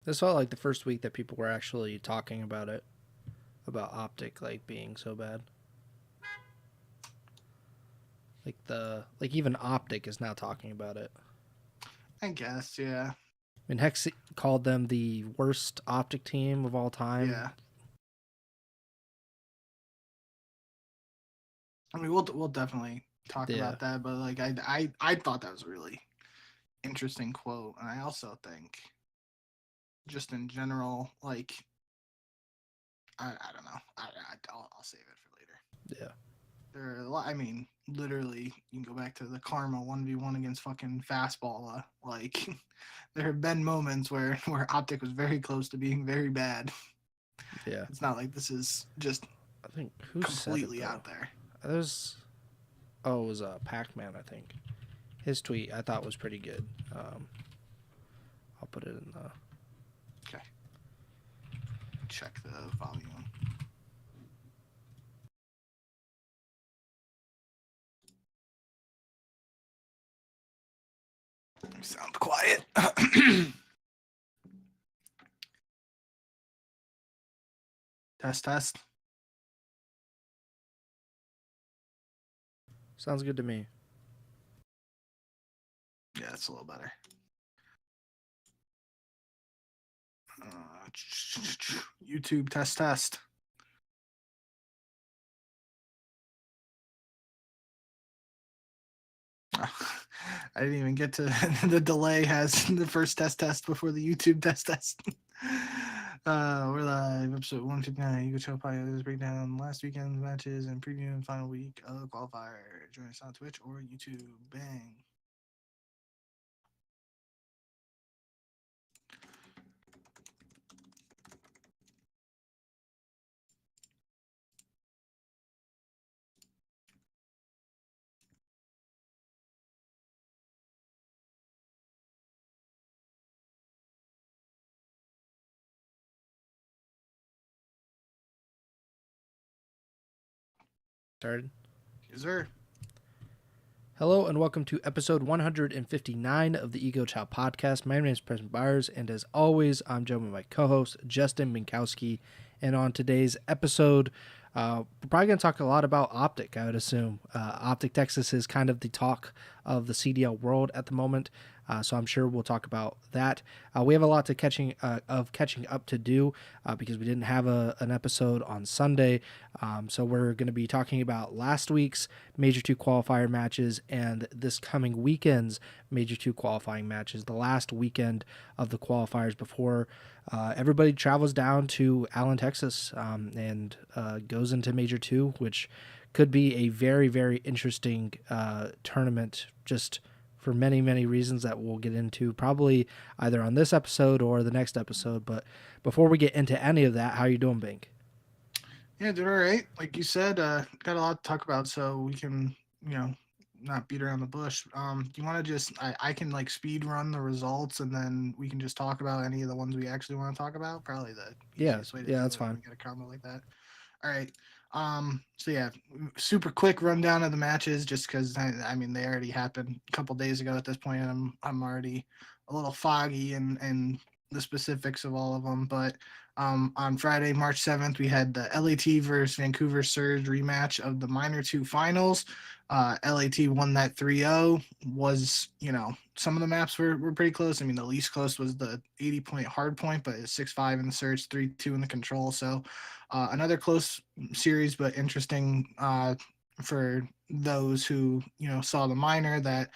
This felt like the first week that people were actually talking about it, about OpTic like being so bad. Like even OpTic is now talking about it. I guess, yeah. I mean, Hex called them the worst OpTic team of all time. Yeah. I mean, we'll definitely talk Yeah, about that, but like I thought that was a really interesting quote, and I also think just in general, like I don't know, I'll save it for later. yeah, There are a lot. I mean, literally, you can go back to the Karma 1v1 against fucking Fastball. Like, there have been moments where OpTic was very close to being very bad. yeah. It's not like this is just I think who said it completely though? out there. There's it was Pac-Man. I think his tweet I thought was pretty good. I'll put it in the. Okay, check the volume. Sound quiet. Test, test. Sounds good to me. Yeah, it's a little better. YouTube test, test. I didn't even get to the delay has the first test before the YouTube test. We're live, episode 159. Ego Chall Podcast breakdown last weekend's matches and preview and final week of qualifier. Join us on Twitch or YouTube. Bang. Started. Yes, sir. Hello and welcome to episode 159 of the Ego Chall Podcast. My name is Preston Byers, and as always, I'm joined with my co-host Justin Binkowski. And on today's episode, we're probably going to talk a lot about OpTic, I would assume. OpTic Texas is kind of the talk of the CDL world at the moment, so I'm sure we'll talk about that. We have a lot to catching up to do because we didn't have an episode on Sunday. So we're going to be talking about last week's Major 2 qualifier matches and this coming weekend's Major 2 qualifying matches, the last weekend of the qualifiers before everybody travels down to Allen, Texas, and goes into Major 2, which could be a very, very interesting tournament just for many, many reasons that we'll get into probably either on this episode or the next episode. But before we get into any of that, how are you doing, Bink? Yeah, doing all right. Like you said, got a lot to talk about, so we can, not beat around the bush. Do you want to just, I can like speed run the results and then we can just talk about any of the ones we actually want to talk about? Probably the Yeah, easiest way to yeah, do that's it when fine. we get a combo like that. All right. So yeah, super quick rundown of the matches, just because I mean they already happened a couple days ago at this point, and I'm already a little foggy and the specifics of all of them. But on Friday, March 7th, we had the LAT versus Vancouver Surge rematch of the Minor 2 finals. LAT won that 3-0. Was, some of the maps were pretty close. I mean, the least close was the 80-point hard point, but it's 6-5 in the Surge, 3-2 in the control. So another close series, but interesting for those who saw the minor that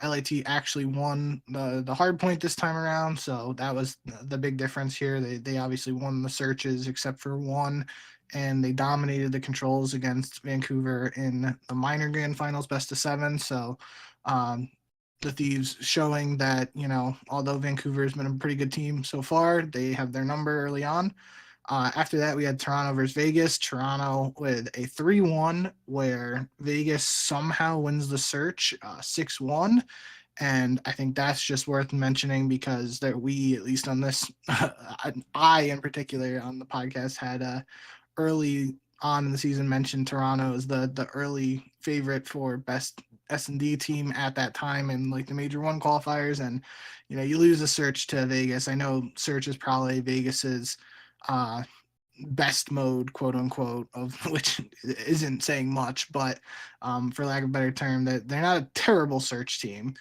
LAT actually won the hard point this time around. So that was the big difference here. They obviously won the searches except for one, and they dominated the controls against Vancouver in the minor grand finals, best of 7. So the Thieves showing that although Vancouver has been a pretty good team so far, they have their number early on. After that, we had Toronto versus Vegas. Toronto with a 3-1, where Vegas somehow wins the search 6-1. And I think that's just worth mentioning because that we, at least on this, I in particular on the podcast, had early on in the season mentioned Toronto as the early favorite for best S&D team at that time in like the Major 1 qualifiers, and you lose a search to Vegas. I know search is probably Vegas's best mode, quote unquote, of which isn't saying much, but for lack of a better term, that they're not a terrible search team,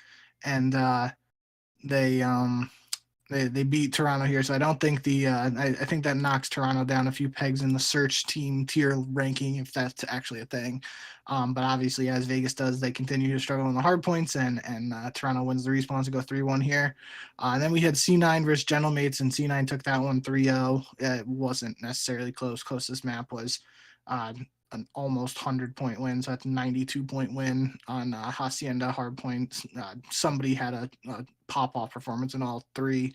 and they they beat Toronto here, so I don't think I think that knocks Toronto down a few pegs in the search team tier ranking, if that's actually a thing. But obviously, as Vegas does, they continue to struggle on the hard points, and Toronto wins the respawns to go 3-1 here. And then we had C9 versus Gentlemates, and C9 took that one 3-0. It wasn't necessarily close. Closest map was an almost 100-point win, so that's a 92-point win on Hacienda hard points. Somebody had a pop-off performance in all three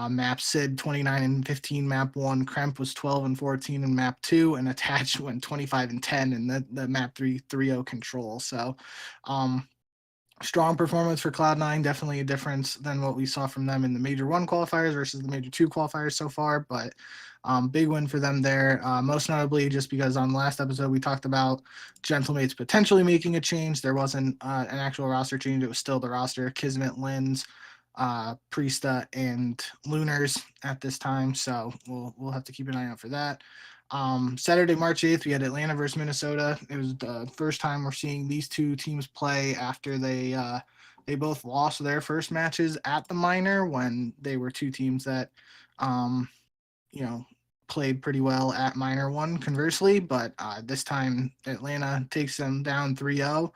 maps. Sid 29 and 15 map 1, Kremp was 12 and 14 in map 2, and Attached went 25 and 10 in the map 3-0 control. So strong performance for Cloud9, definitely a difference than what we saw from them in the Major 1 qualifiers versus the Major 2 qualifiers so far, but big win for them there, most notably just because on the last episode we talked about Gentlemates potentially making a change. There wasn't an actual roster change. It was still the roster, Kismet, Lins, Priesta, and Lunars at this time, so we'll have to keep an eye out for that. Saturday, March 8th, we had Atlanta versus Minnesota. It was the first time we're seeing these two teams play after they both lost their first matches at the minor, when they were two teams that played pretty well at minor 1 conversely, but this time Atlanta takes them down 3-0.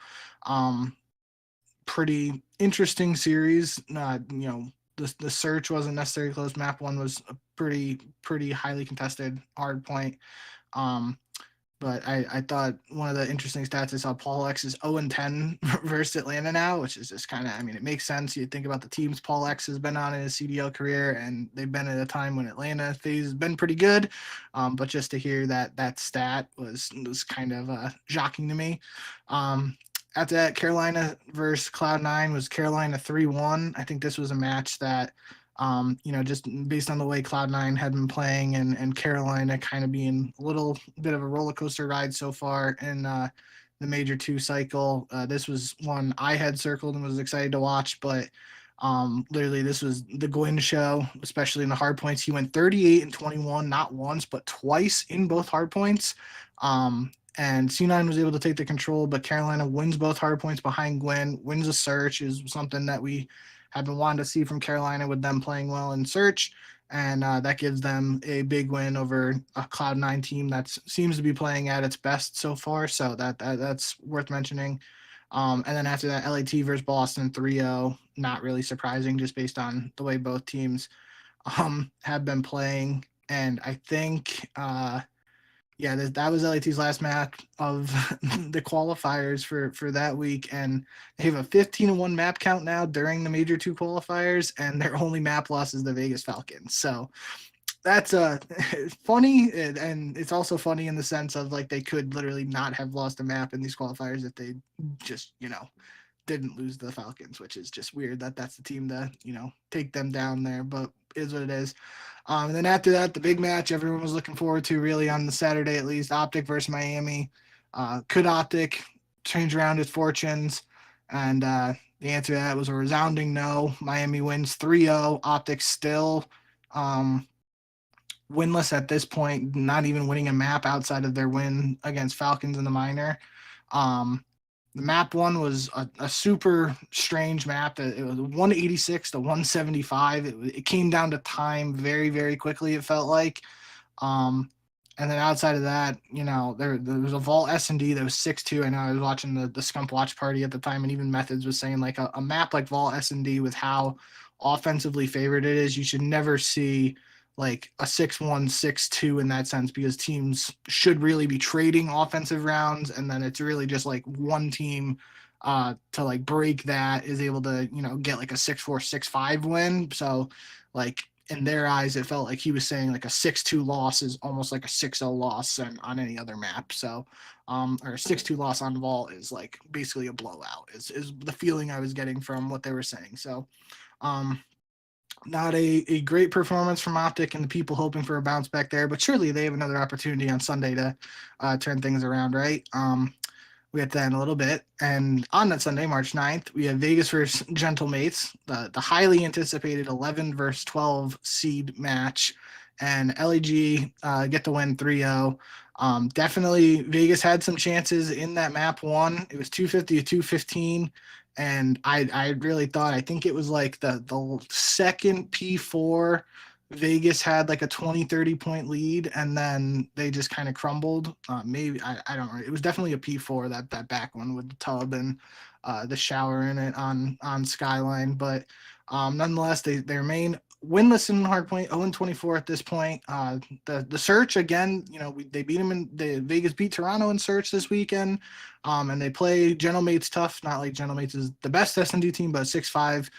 Pretty interesting series. The search wasn't necessarily close. Map 1 was a pretty highly contested hard point. But I thought one of the interesting stats I saw, Paul X is 0-10 versus Atlanta now, which is just kind of, it makes sense. You think about the teams Paul X has been on in his CDL career, and they've been at a time when Atlanta phase has been pretty good. But just to hear that stat was kind of shocking to me. After that, Carolina versus Cloud9 was Carolina 3-1. I think this was a match that, just based on the way Cloud9 had been playing and Carolina kind of being a little bit of a roller coaster ride so far in the Major 2 cycle. This was one I had circled and was excited to watch, but literally this was the Gwyn show, especially in the hard points. He went 38 and 21, not once, but twice in both hard points. And C9 was able to take the control, but Carolina wins both hard points behind Gwyn, wins a search, is something that we have been wanting to see from Carolina with them playing well in search. And that gives them a big win over a Cloud9 team that seems to be playing at its best so far. So that's worth mentioning. And then after that, LAT versus Boston 3-0, not really surprising just based on the way both teams have been playing. And I think that was LAT's last match of the qualifiers for that week, and they have a 15-1 map count now during the Major 2 qualifiers, and their only map loss is the Vegas Falcons. So that's funny, and it's also funny in the sense of like they could literally not have lost a map in these qualifiers if they just didn't lose the Falcons, which is just weird that that's the team to take them down there, but is what it is. And then after that, the big match everyone was looking forward to, really on the Saturday at least, OpTic versus Miami. Could OpTic change around its fortunes? And the answer to that was a resounding no. Miami wins 3-0. OpTic still winless at this point, not even winning a map outside of their win against Falcons in the minor. The map 1 was a super strange map. It was 186 to 175. It came down to time very, very quickly, it felt like. And then outside of that, there was a Vault S&D that was 6-2. I know I was watching the Scump Watch Party at the time, and even Methods was saying like a map like Vault S&D with how offensively favored it is, you should never see like a 6-1, 6-2 in that sense, because teams should really be trading offensive rounds, and then it's really just like one team to like break that is able to get like a 6-4, 6-5 win. So like in their eyes, it felt like he was saying like a 6-2 loss is almost like a 6-0 loss on any other map. So or a 6-2 loss on Vault is like basically a blowout is the feeling I was getting from what they were saying. So not a great performance from OpTic and the people hoping for a bounce back there, but surely they have another opportunity on Sunday to turn things around, right? We get that in a little bit. And on that Sunday, March 9th, we have Vegas versus Gentlemates, the highly anticipated 11 versus 12 seed match. And LAG get the win 3-0. Definitely, Vegas had some chances in that map one. It was 250 to 215. And I really thought, I think it was like the second P4 Vegas had like a 20-30 point lead, and then they just kind of crumbled. Maybe I don't know. It was definitely a P4, that back one with the tub and the shower in it on Skyline. But nonetheless, they remain winless in hardpoint, 0-24 at this point. The search again, they beat them in the Vegas beat Toronto in search this weekend, and they play Gentlemates tough. Not like Gentlemates is the best S&D team, but 6-5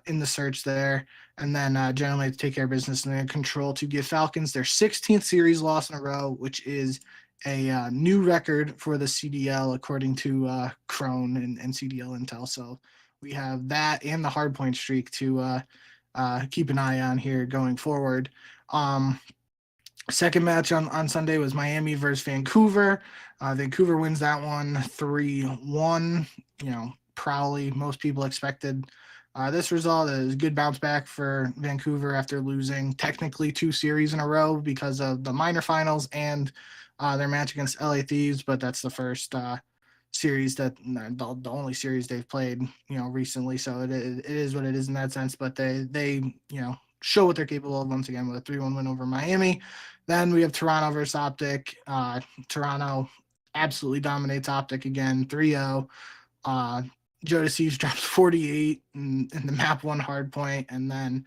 in the search there. And then Gentlemates take care of business and then control to give Falcons their 16th series loss in a row, which is a new record for the CDL according to Crone and CDL Intel. So we have that and the hardpoint streak to keep an eye on here going forward. Second match on Sunday was Miami versus Vancouver. Vancouver wins that one 3-1. Probably most people expected this result. Is a good bounce back for Vancouver after losing technically 2 series in a row because of the minor finals and their match against LA Thieves. But that's the first series the only series they've played, recently. So it is what it is in that sense. But they show what they're capable of once again with a 3-1 win over Miami. Then we have Toronto versus OpTic. Toronto absolutely dominates OpTic again, 3-0. Joe DeCeves drops 48 in the map one hard point, and then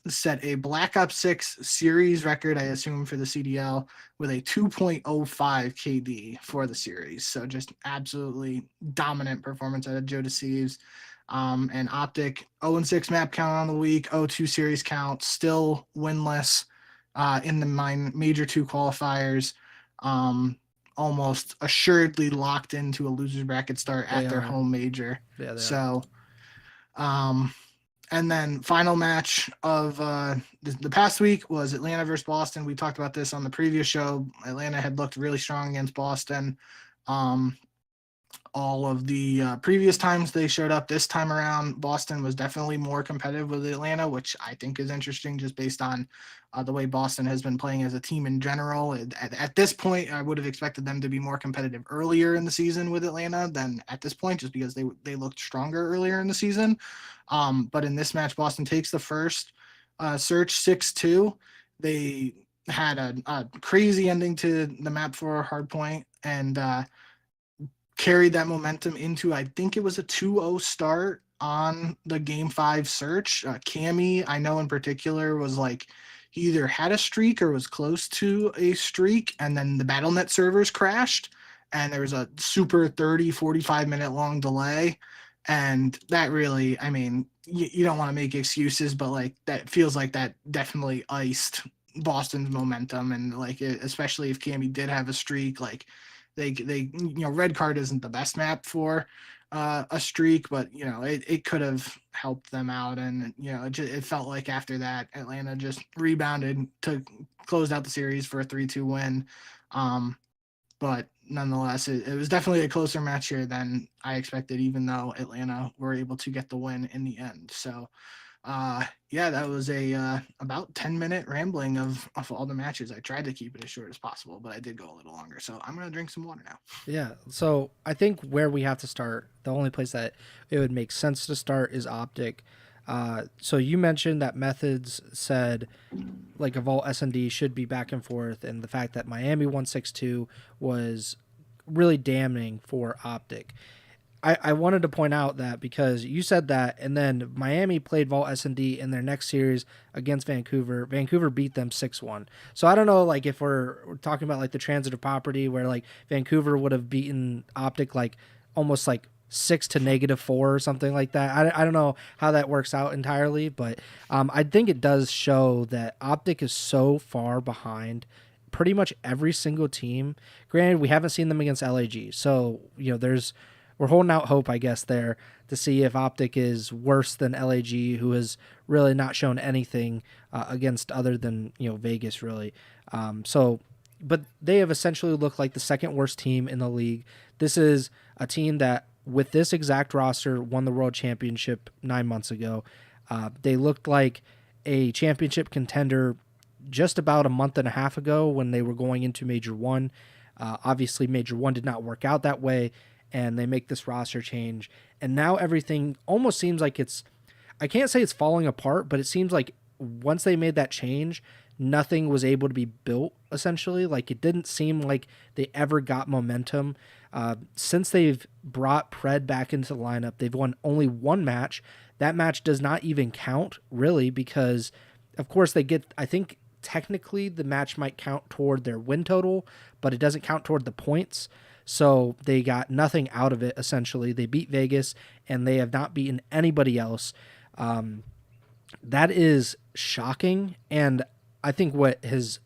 set a Black Ops 6 series record, I assume, for the CDL with a 2.05 KD for the series. So just absolutely dominant performance out of Joe DeCeves. And OpTic 0-6 map count on the week, 0-2 series count, still winless in the major 2 qualifiers. Almost assuredly locked into a loser's bracket start at their home major. Yeah, so, and then final match of the past week was Atlanta versus Boston. We talked about this on the previous show. Atlanta had looked really strong against Boston. All of the previous times they showed up. This time around, Boston was definitely more competitive with Atlanta, which I think is interesting just based on the way Boston has been playing as a team in general. At this point, I would have expected them to be more competitive earlier in the season with Atlanta than at this point, just because they looked stronger earlier in the season. But in this match, Boston takes the first search 6-2. They had a crazy ending to the map for hardpoint and carried that momentum into, I think it was a 2-0 start on the Game 5 search. Cammy, I know in particular, was like, he either had a streak or was close to a streak, and then the BattleNet servers crashed, and there was a super 30, 45-minute long delay. And that really, I mean, you don't want to make excuses, but like that feels like that definitely iced Boston's momentum. And like, especially if Cammy did have a streak, like, they red card isn't the best map for a streak, but it could have helped them out. And it felt like after that Atlanta just rebounded to close out the series for a 3-2 win. But nonetheless, it was definitely a closer match here than I expected, even though Atlanta were able to get the win in the end. So that was a about 10-minute rambling of all the matches. I tried to keep it as short as possible, but I did go a little longer. So I'm going to drink some water now. Yeah. So I think where we have to start, the only place that it would make sense to start is OpTic. So you mentioned that Methods said like a Vault S&D should be back and forth, and the fact that Miami 162 was really damning for OpTic. I wanted to point out that because you said that, and then Miami played Vault S&D in their next series against Vancouver. Vancouver beat them 6-1. So I don't know, like, if we're talking about like the transitive property where like Vancouver would have beaten OpTic like almost like 6 to -4 or something like that. I don't know how that works out entirely, but I think it does show that OpTic is so far behind pretty much every single team. Granted, we haven't seen them against LAG, so we're holding out hope, I guess, there to see if OpTic is worse than LAG, who has really not shown anything against other than Vegas, really. So but they have essentially looked like the second worst team in the league. This is a team that, with this exact roster, won the world championship 9 months ago. They looked like a championship contender just about a month and a half ago when they were going into Major One. Obviously, Major One did not work out that way, and they make this roster change. And now everything almost seems like I can't say it's falling apart, but it seems like once they made that change, nothing was able to be built, essentially. Like, it didn't seem like they ever got momentum. Since they've brought Pred back into the lineup, they've won only one match. That match does not even count, really, because, of course, I think technically the match might count toward their win total, but it doesn't count toward the points. So they got nothing out of it, essentially. They beat Vegas, and they have not beaten anybody else. That is shocking, and I think what has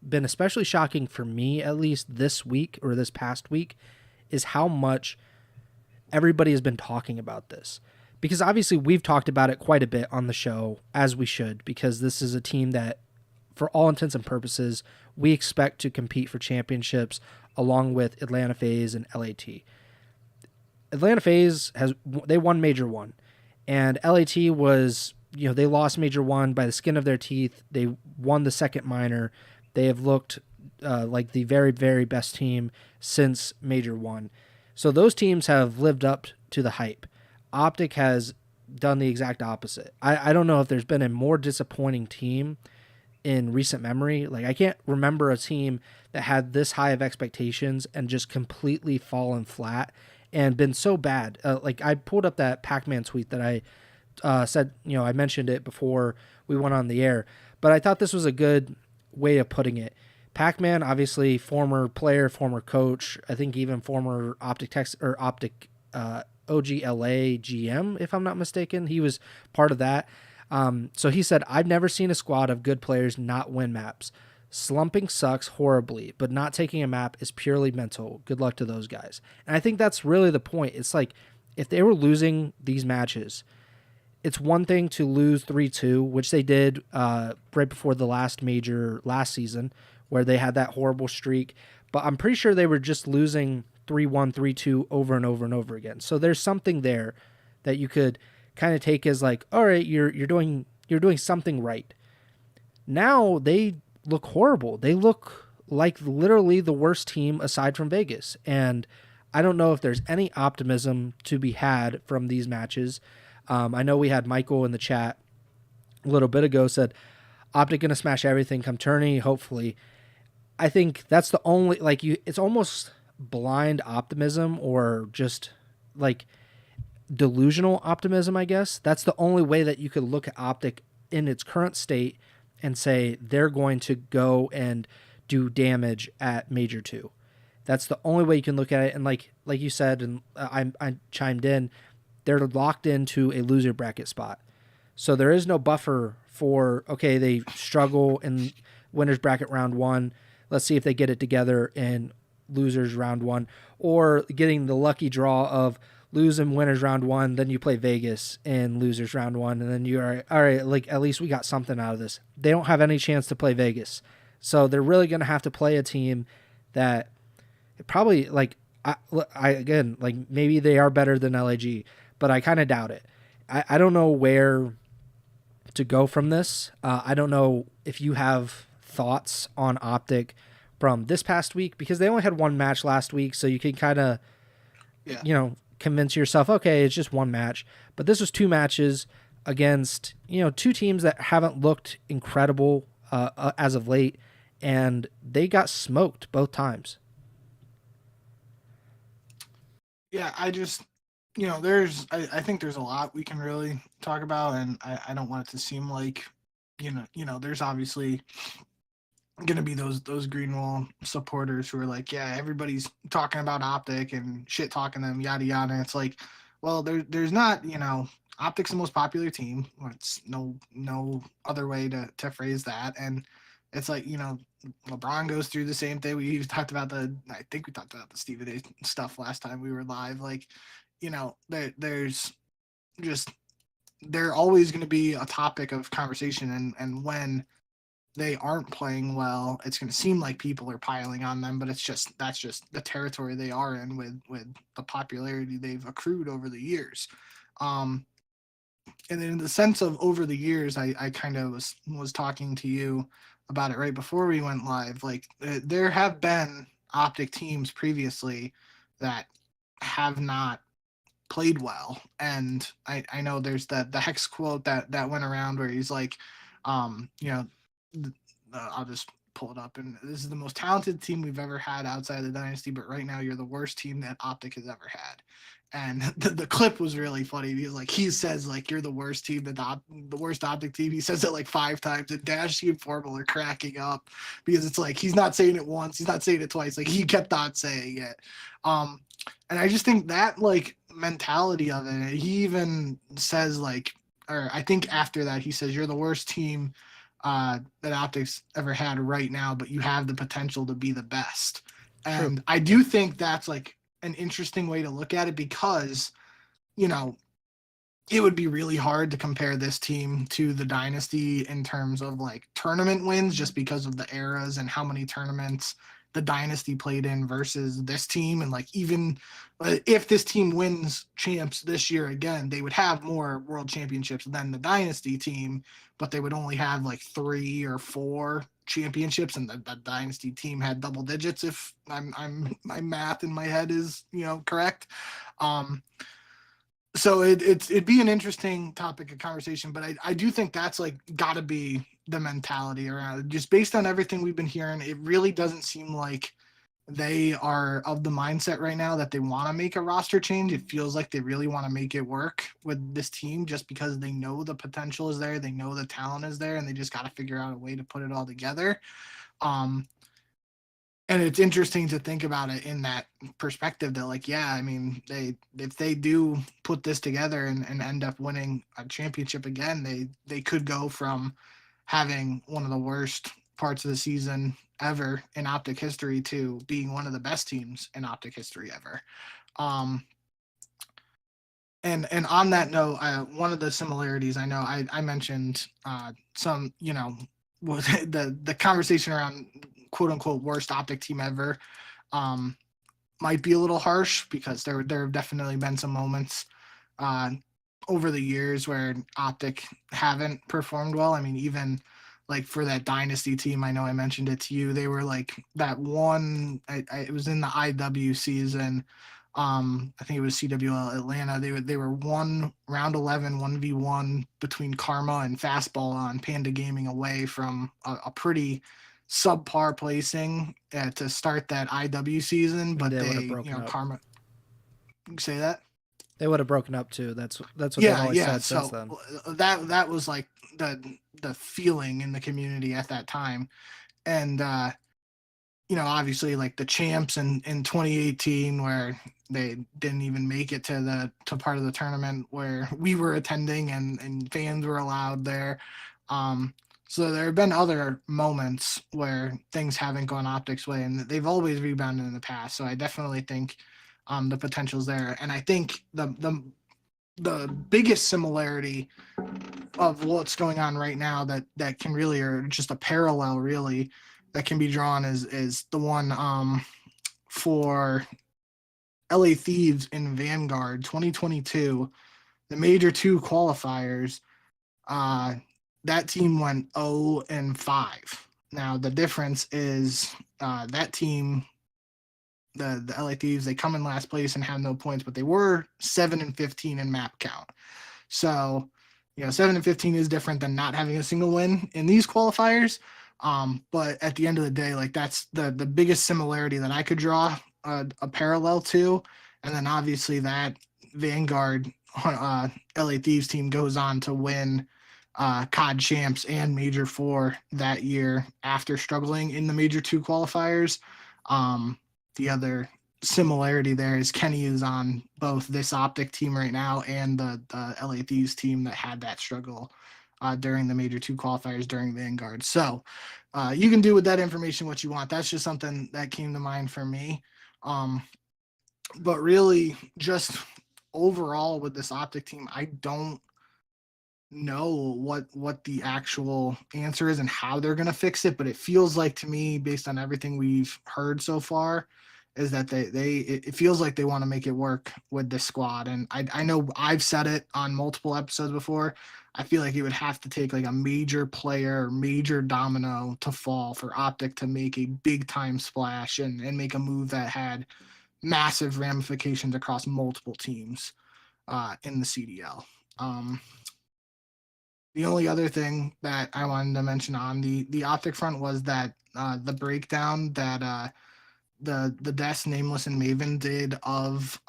been especially shocking for me, at least this week or this past week, is how much everybody has been talking about this. Because obviously we've talked about it quite a bit on the show, as we should, because this is a team that, for all intents and purposes, we expect to compete for championships along with Atlanta FaZe and LAT. Atlanta FaZe they won Major One, and LAT was, they lost Major One by the skin of their teeth. They won the second minor. They have looked like the very, very best team since Major One. So those teams have lived up to the hype. OpTic has done the exact opposite. I don't know if there's been a more disappointing team in recent memory. Like, I can't remember a team that had this high of expectations and just completely fallen flat and been so bad. Like, I pulled up that Pac-Man tweet that I said, I mentioned it before we went on the air, but I thought this was a good way of putting it. Pac-Man, obviously former player, former coach, I think even former OpTic Texas or OpTic OGLA GM, if I'm not mistaken. He was part of that. So he said, I've never seen a squad of good players not win maps. Slumping sucks horribly, but not taking a map is purely mental. Good luck to those guys. And I think that's really the point. It's like, if they were losing these matches, it's one thing to lose 3-2, which they did right before the last major last season, where they had that horrible streak. But I'm pretty sure they were just losing 3-1, 3-2 over and over and over again. So there's something there that you could kind of take as like, all right, you're doing something right. Now they look horrible. They look like literally the worst team aside from Vegas. And I don't know if there's any optimism to be had from these matches. I know we had Michael in the chat a little bit ago said, OpTic gonna smash everything come tourney, hopefully. I think that's the only, it's almost blind optimism or just like delusional optimism, I guess. That's the only way that you could look at OpTic in its current state and say they're going to go and do damage at Major 2. That's the only way you can look at it. And like you said, and I chimed in, they're locked into a loser bracket spot. So there is no buffer for, okay, they struggle in winners bracket round 1. Let's see if they get it together in losers round 1, or getting the lucky draw of lose in winners round 1, then you play Vegas in losers round 1, and then you are, all right, like, at least we got something out of this. They don't have any chance to play Vegas. So they're really going to have to play a team that probably, like, I again, like, maybe they are better than LAG, but I kind of doubt it. I don't know where to go from this. I don't know if you have thoughts on OpTic from this past week, because they only had one match last week, so you can kind of, convince yourself, okay, it's just one match. But this was two matches against, two teams that haven't looked incredible as of late, and they got smoked both times. Yeah, I think there's a lot we can really talk about, and I don't want it to seem like, there's obviously going to be those Greenwall supporters who are like, yeah, everybody's talking about OpTic and shit talking them, yada yada. And it's like, well, there's not, OpTic's the most popular team. It's no other way to phrase that. And it's like, LeBron goes through the same thing. I think we talked about the Stephen A stuff last time we were live. Like, there's just, they're always going to be a topic of conversation. And when they aren't playing well, it's going to seem like people are piling on them, but that's just the territory they are in with the popularity they've accrued over the years. Um, and in the sense of over the years, I kind of was talking to you about it right before we went live. Like there have been OpTic teams previously that have not played well, and I know there's the Hex quote that went around where he's like, you know, I'll just pull it up, and this is the most talented team we've ever had outside of the dynasty, but right now you're the worst team that OpTic has ever had. And the clip was really funny because like he says like you're the worst team, the worst OpTic team. He says it like 5 times, and Dashy and Formal are cracking up because it's like he's not saying it once, he's not saying it twice, like he kept on saying it. And I just think that like mentality of it, he even says like, or I think after that he says you're the worst team that OpTic's ever had right now, but you have the potential to be the best. And I do think that's like an interesting way to look at it because, you know, it would be really hard to compare this team to the dynasty in terms of like tournament wins just because of the eras and how many tournaments the dynasty played in versus this team. And like even if this team wins champs this year again, they would have more world championships than the dynasty team, but they would only have like 3 or 4 championships, and the dynasty team had double digits if my math in my head is, you know, correct. So it'd be an interesting topic of conversation, but I do think that's like got to be the mentality around it. Just based on everything we've been hearing, it really doesn't seem like they are of the mindset right now that they want to make a roster change. It feels like they really want to make it work with this team just because they know the potential is there, they know the talent is there, and they just got to figure out a way to put it all together. And it's interesting to think about it in that perspective that like, yeah, I mean, if they do put this together and end up winning a championship again, they could go from having one of the worst parts of the season ever in OpTic history to being one of the best teams in OpTic history ever. And on that note, one of the similarities, I know I mentioned some, you know, was the conversation around quote unquote worst OpTic team ever might be a little harsh because there have definitely been some moments over the years where OpTic haven't performed well. I mean, even like for that dynasty team, I know I mentioned it to you. They were like that one. It was in the IW season. I think it was CWL Atlanta. They were round 11 1v1 between Karma and Fastball on Panda Gaming away from a pretty subpar placing to start that IW season, but they you know, up. Karma. Say that? They would have broken up too. That's what they've always said since then. That was like the feeling in the community at that time. And you know, obviously like the champs in 2018 where they didn't even make it to part of the tournament where we were attending and fans were allowed there. So there have been other moments where things haven't gone OpTic's way, and they've always rebounded in the past. So I definitely think the potential's there. And I think the biggest similarity of what's going on right now that can really, or just a parallel really, that can be drawn is the one for LA Thieves in Vanguard 2022, the Major 2 qualifiers. That team went 0-5. Now the difference is that team, the LA Thieves, they come in last place and have no points, but they were 7-15 in map count. So, you know, 7-15 is different than not having a single win in these qualifiers. But at the end of the day, like that's the biggest similarity that I could draw a parallel to. And then obviously that Vanguard LA Thieves team goes on to win COD champs and Major 4 that year after struggling in the Major 2 qualifiers. The other similarity there is Kenny is on both this OpTic team right now and the LA Thieves team that had that struggle during the Major 2 qualifiers during Vanguard. So you can do with that information what you want. That's just something that came to mind for me. But really, just overall with this OpTic team, I don't know what the actual answer is and how they're going to fix it, but it feels like to me, based on everything we've heard so far, is that it feels like they want to make it work with this squad. And I know I've said it on multiple episodes before. I feel like it would have to take like a major player, major domino to fall for OpTic to make a big time splash and make a move that had massive ramifications across multiple teams in the CDL. The only other thing that I wanted to mention on the OpTic front was that the breakdown that the desk Nameless and Maven did of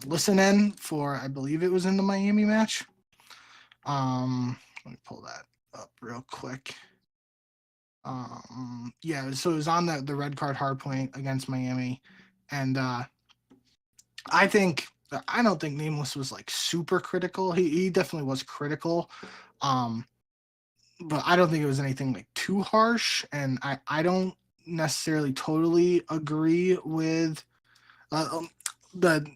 listen in for, I believe it was in the Miami match. Let me pull that up real quick. Yeah, so it was on the red card hard point against Miami, and I don't think Nameless was like super critical. He definitely was critical. But I don't think it was anything like too harsh, and I don't necessarily totally agree with the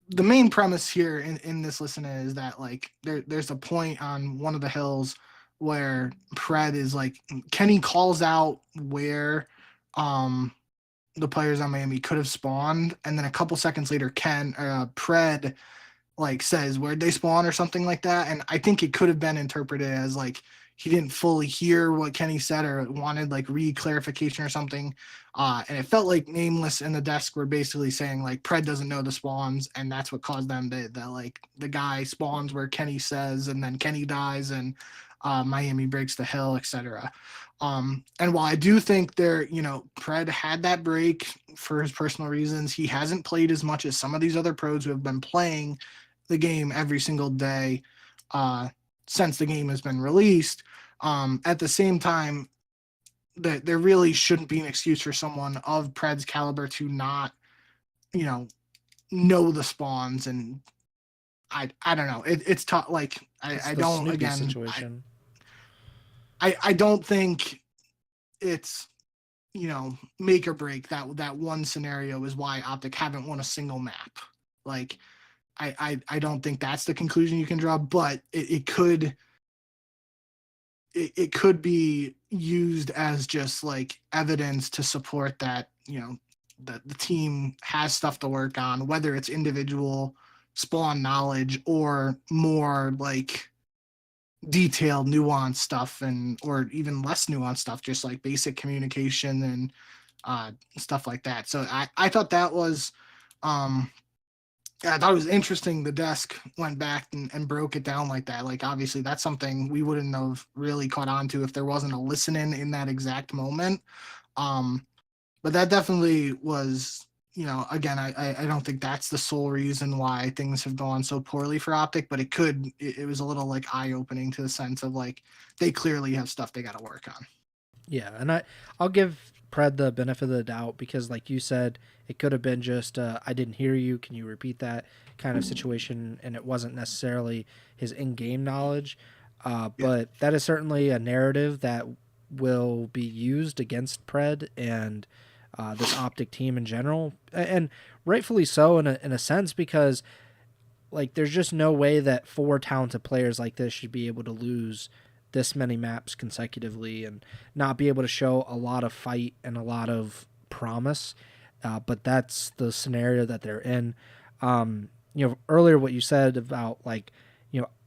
the main premise here in this listen is that like there's a point on one of the hills where Pred is like Kenny calls out where the players on Miami could have spawned, and then a couple seconds later Pred like says where'd they spawn or something like that. And I think it could have been interpreted as like he didn't fully hear what Kenny said or wanted like re-clarification or something. And it felt like Nameless and the desk were basically saying like Pred doesn't know the spawns, and that's what caused them to like the guy spawns where Kenny says, and then Kenny dies, and Miami breaks the hill, etc. And while I do think Pred had that break for his personal reasons, he hasn't played as much as some of these other pros who have been playing the game every single day since the game has been released. At the same time, that there really shouldn't be an excuse for someone of Pred's caliber to not, know the spawns. And I don't know. It's tough. Like I don't Snoopy again. Situation. I don't think it's make or break. That one scenario is why OpTic haven't won a single map. Like I don't think that's the conclusion you can draw, but it could be used as just like evidence to support that the team has stuff to work on, whether it's individual spawn knowledge or more like detailed nuanced stuff, and or even less nuanced stuff, just like basic communication and stuff like that. So I thought that was I thought it was interesting the desk went back and broke it down like that. Like, obviously, that's something we wouldn't have really caught on to if there wasn't a listening in that exact moment. But that definitely was, again, I don't think that's the sole reason why things have gone so poorly for OpTic, but it was a little like eye-opening to the sense of like they clearly have stuff they got to work on. Yeah, and I'll give Pred the benefit of the doubt because, like you said, it could have been just I didn't hear you. Can you repeat that kind of situation? And it wasn't necessarily his in-game knowledge, but that is certainly a narrative that will be used against Pred and this OpTic team in general, and rightfully so in a sense, because like there's just no way that 4 talented players like this should be able to lose this many maps consecutively and not be able to show a lot of fight and a lot of promise. But that's the scenario that they're in. Earlier what you said about like,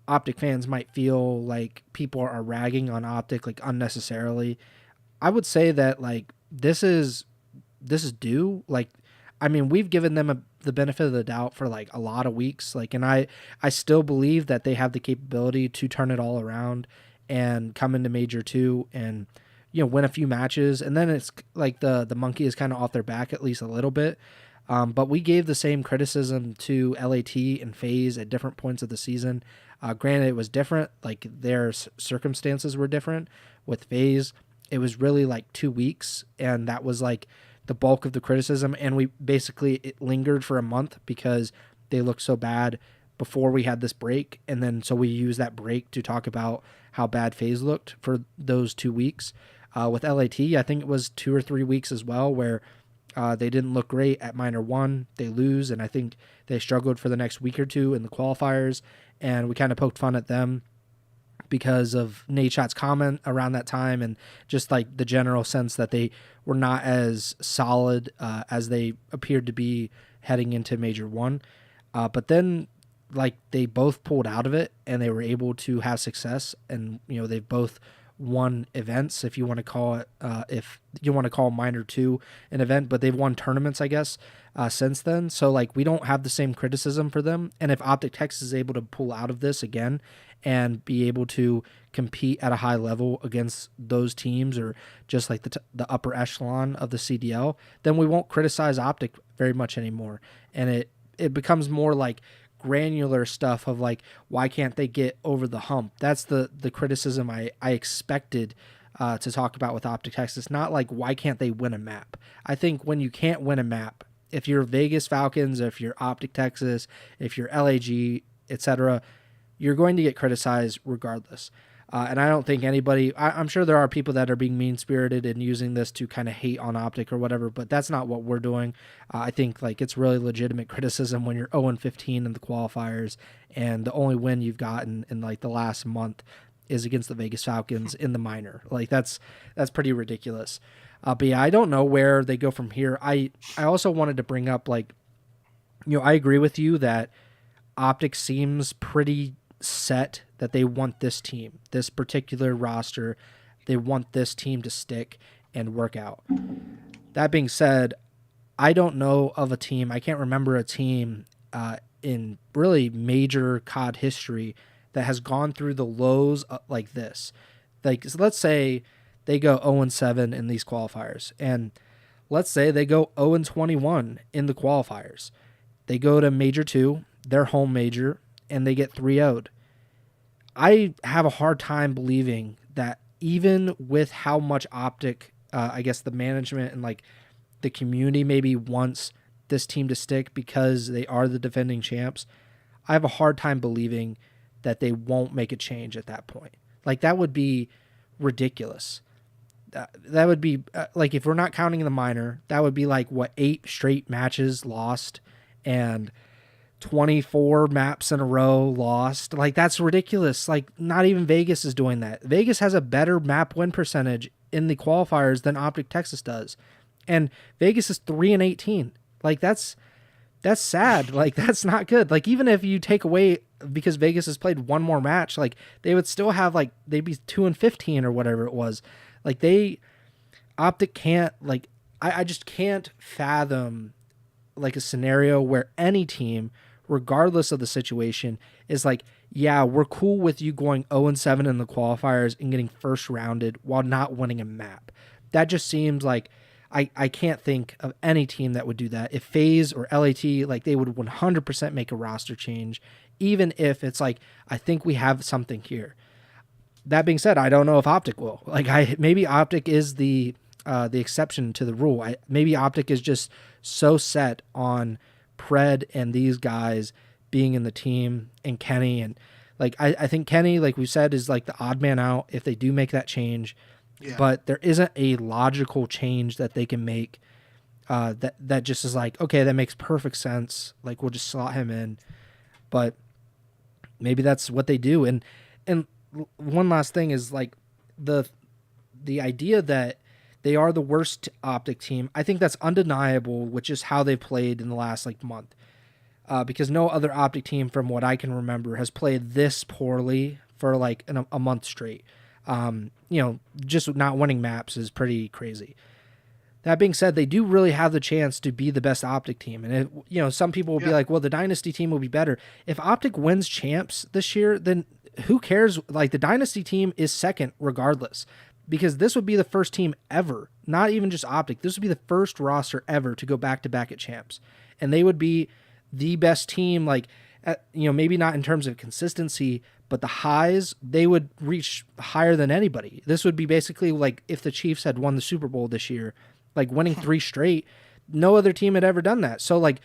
OpTic fans might feel like people are ragging on OpTic like unnecessarily. I would say that like this is due. Like, I mean, we've given them the benefit of the doubt for like a lot of weeks. Like, and I still believe that they have the capability to turn it all around and come into Major 2 and, win a few matches. And then it's like the monkey is kind of off their back at least a little bit. But we gave the same criticism to LAT and FaZe at different points of the season. Granted, it was different. Like, their circumstances were different. With FaZe, it was really like 2 weeks, and that was like the bulk of the criticism. And it lingered for a month because they looked so bad before we had this break. And then so we used that break to talk about how bad FaZe looked for those 2 weeks. With LAT, I think it was 2 or 3 weeks as well, where they didn't look great at Minor 1. They lose, and I think they struggled for the next week or two in the qualifiers, and we kind of poked fun at them because of Nadeshot's comment around that time and just like the general sense that they were not as solid as they appeared to be heading into Major 1. But then like they both pulled out of it and they were able to have success, and they've both won events, if you want to call it if you want to call Minor 2 an event, but they've won tournaments, I guess, since then. So like we don't have the same criticism for them, and if OpTic Texas is able to pull out of this again and be able to compete at a high level against those teams or just like the upper echelon of the CDL, then we won't criticize OpTic very much anymore, and it becomes more like granular stuff of like, why can't they get over the hump? That's the criticism I expected to talk about with OpTic Texas, not like why can't they win a map. I think when you can't win a map, if you're Vegas Falcons, if you're OpTic Texas, if you're LAG, etc., you're going to get criticized regardless. And I don't think anybody, I'm sure there are people that are being mean-spirited and using this to kind of hate on OpTic or whatever, but that's not what we're doing. I think like it's really legitimate criticism when you're 0-15 in the qualifiers and the only win you've gotten in like the last month is against the Vegas Falcons in the minor. Like that's pretty ridiculous. But yeah, I don't know where they go from here. I also wanted to bring up like, I agree with you that OpTic seems pretty set that they want this team, this particular roster, they want this team to stick and work out. That being said, I don't know of a team, I can't remember a team in really major COD history that has gone through the lows like this. Like, so let's say they go 0-7 in these qualifiers, and let's say they go 0-21 in the qualifiers. They go to Major 2, their home major, and they get 3-0'd. I have a hard time believing that even with how much OpTic, I guess the management and like the community maybe wants this team to stick because they are the defending champs, I have a hard time believing that they won't make a change at that point. Like that would be ridiculous. That would be like, if we're not counting the minor, that would be like 8 straight matches lost and 24 maps in a row lost. Like that's ridiculous. Like not even Vegas is doing that. Vegas has a better map win percentage in the qualifiers than OpTic Texas does, and Vegas is 3-18. Like that's sad. Like that's not good. Like even if you take away because Vegas has played one more match, like they would still have like they'd be 2-15 or whatever it was. Like OpTic can't, like I just can't fathom like a scenario where any team, regardless of the situation, is like, yeah, we're cool with you going 0-7 in the qualifiers and getting first rounded while not winning a map. That just seems like I can't think of any team that would do that. If FaZe or LAT, like they would 100% make a roster change, even if it's like, I think we have something here. That being said, I don't know if OpTic will. Like maybe OpTic is the exception to the rule. Maybe OpTic is just so set on Pred and these guys being in the team and Kenny, and like I think Kenny, like we said, is like the odd man out if they do make that change. Yeah. But there isn't a logical change that they can make that just is like, okay, that makes perfect sense. Like we'll just slot him in. But maybe that's what they do. And one last thing is like the idea that they are the worst OpTic team. I think that's undeniable, which is how they've played in the last like month. Because no other OpTic team, from what I can remember, has played this poorly for like a month straight. Just not winning maps is pretty crazy. That being said, they do really have the chance to be the best OpTic team. And some people will be like, well, the Dynasty team will be better. If OpTic wins champs this year, then who cares? Like the Dynasty team is second regardless. Because this would be the first team ever, not even just OpTic. This would be the first roster ever to go back-to-back at champs. And they would be the best team, like, maybe not in terms of consistency, but the highs, they would reach higher than anybody. This would be basically like if the Chiefs had won the Super Bowl this year, like winning 3 straight. No other team had ever done that. So, like,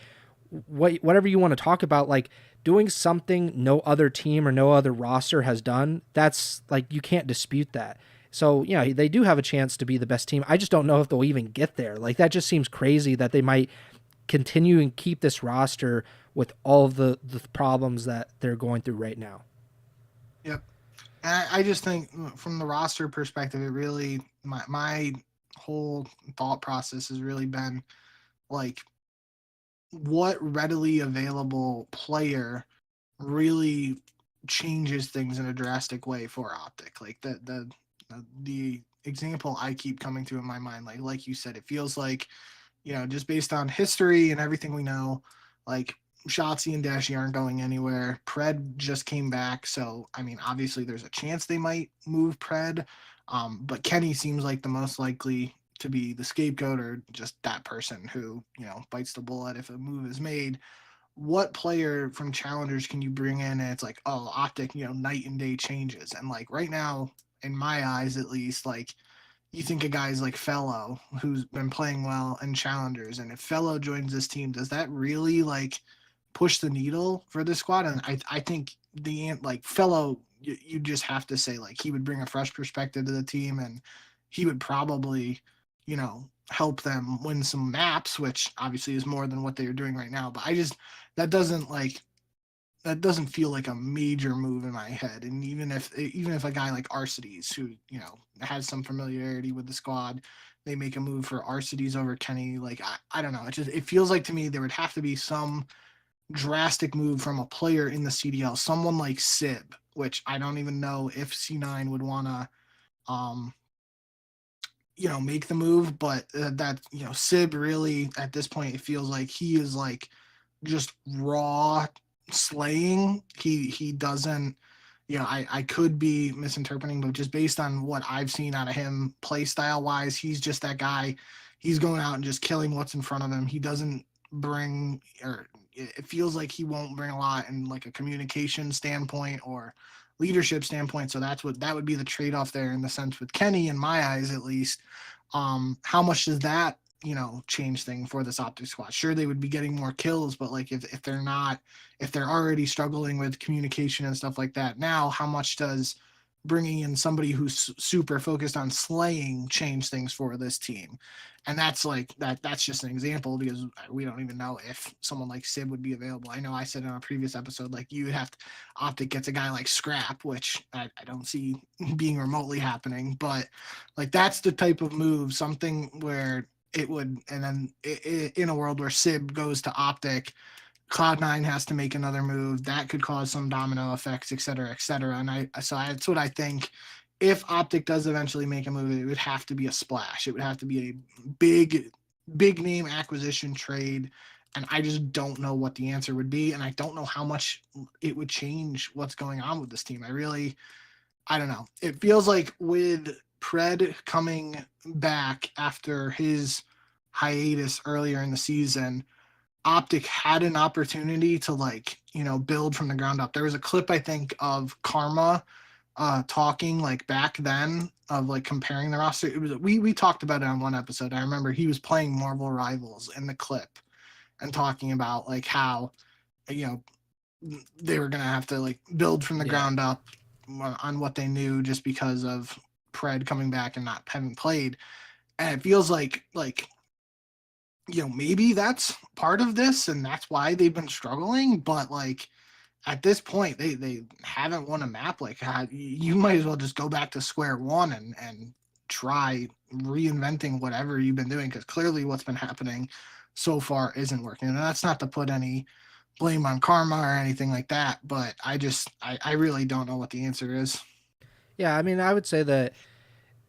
whatever you want to talk about, like, doing something no other team or no other roster has done, that's, like, you can't dispute that. So, they do have a chance to be the best team. I just don't know if they'll even get there. Like, that just seems crazy that they might continue and keep this roster with all of the problems that they're going through right now. Yep. I just think from the roster perspective, it really my whole thought process has really been like what readily available player really changes things in a drastic way for OpTic. Like the example I keep coming to in my mind, like you said, it feels like, just based on history and everything we know, like Shotzi and Dashi aren't going anywhere. Pred just came back, so I mean, obviously there's a chance they might move Pred, but Kenny seems like the most likely to be the scapegoat or just that person who bites the bullet if a move is made. What player from challengers can you bring in and it's like, oh, OpTic, night and day changes? And like right now, in my eyes at least, like you think of guys like Fellow who's been playing well in challengers, and if Fellow joins this team, does that really like push the needle for the squad? And I think like Fellow, you just have to say like he would bring a fresh perspective to the team, and he would probably, help them win some maps, which obviously is more than what they are doing right now. But that doesn't like that doesn't feel like a major move in my head. And even if a guy like Arcides, who has some familiarity with the squad, they make a move for Arcides over Kenny, like I don't know. It feels like to me there would have to be some drastic move from a player in the CDL, someone like Sib, which I don't even know if C9 would want to make the move, but that Sib really at this point it feels like he is like just raw slaying. He doesn't, I could be misinterpreting, but just based on what I've seen out of him play style wise, he's just that guy. He's going out and just killing what's in front of him. He doesn't bring, or it feels like he won't bring a lot in like a communication standpoint or leadership standpoint. So that would be the trade-off there in the sense with Kenny, in my eyes at least. How much does that change thing for this OpTic squad? Sure, they would be getting more kills, but like if they're already struggling with communication and stuff like that, now how much does bringing in somebody who's super focused on slaying change things for this team? And that's just an example because we don't even know if someone like Sib would be available. I know I said in a previous episode, like you would have to, OpTic gets a guy like Scrap, which I don't see being remotely happening, but like that's the type of move, something where it would, and then in a world where Sib goes to OpTic, Cloud9 has to make another move that could cause some domino effects, et cetera, et cetera. And that's what I think. If OpTic does eventually make a move, it would have to be a splash. It would have to be a big name acquisition trade. And I just don't know what the answer would be. And I don't know how much it would change what's going on with this team. I don't know. It feels like with Pred coming back after his hiatus earlier in the season, OpTic had an opportunity to build from the ground up. There was a clip I think of Karma talking like back then of like comparing the roster. It was we talked about it on one episode. I remember he was playing Marvel Rivals in the clip and talking about like how they were gonna have to like build from the ground up on what they knew just because of Pred coming back and not having played. And it feels like maybe that's part of this and that's why they've been struggling. But like at this point, they haven't won a map. Like you might as well just go back to square one and try reinventing whatever you've been doing, because clearly what's been happening so far isn't working. And that's not to put any blame on Karma or anything like that, but I really don't know what the answer is. Yeah, I mean, I would say that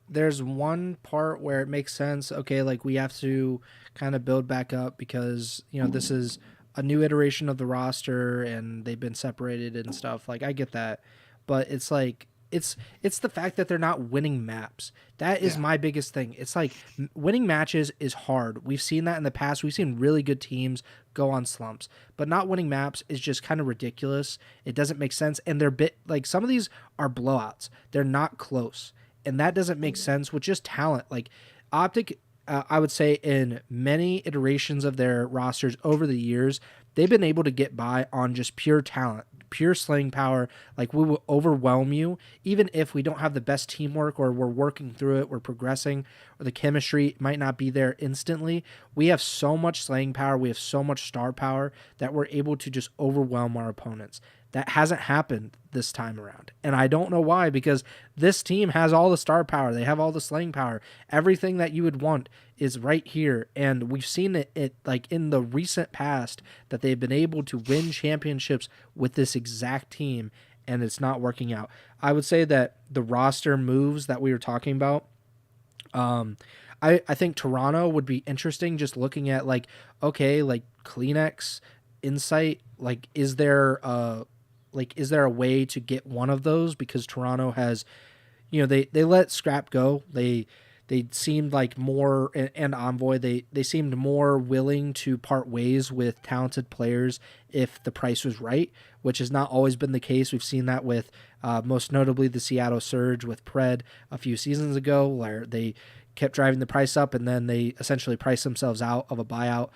there's one part where it makes sense. Okay, like we have to kind of build back up because, this is a new iteration of the roster and they've been separated and stuff. Like I get that. But it's like it's the fact that they're not winning maps. That is my biggest thing. It's like winning matches is hard. We've seen that in the past. We've seen really good teams go on slumps, but not winning maps is just kind of ridiculous. It doesn't make sense, and they're like some of these are blowouts. They're not close, and that doesn't make sense with just talent. Like OpTic, I would say in many iterations of their rosters over the years, they've been able to get by on just pure talent, pure slaying power. Like we will overwhelm you, even if we don't have the best teamwork or we're working through it, we're progressing, or the chemistry might not be there instantly. We have so much slaying power, we have so much star power that we're able to just overwhelm our opponents. That hasn't happened this time around. And I don't know why, because this team has all the star power. They have all the slaying power. Everything that you would want is right here. And we've seen it like in the recent past that they've been able to win championships with this exact team, and it's not working out. I would say that the roster moves that we were talking about, I think Toronto would be interesting, just looking at like, okay, like Kleenex, Insight, is there a way to get one of those, because Toronto has, they let Scrap go. They seemed like more, and Envoy, they seemed more willing to part ways with talented players if the price was right, which has not always been the case. We've seen that with most notably the Seattle Surge with Pred a few seasons ago, where they kept driving the price up, and then they essentially priced themselves out of a buyout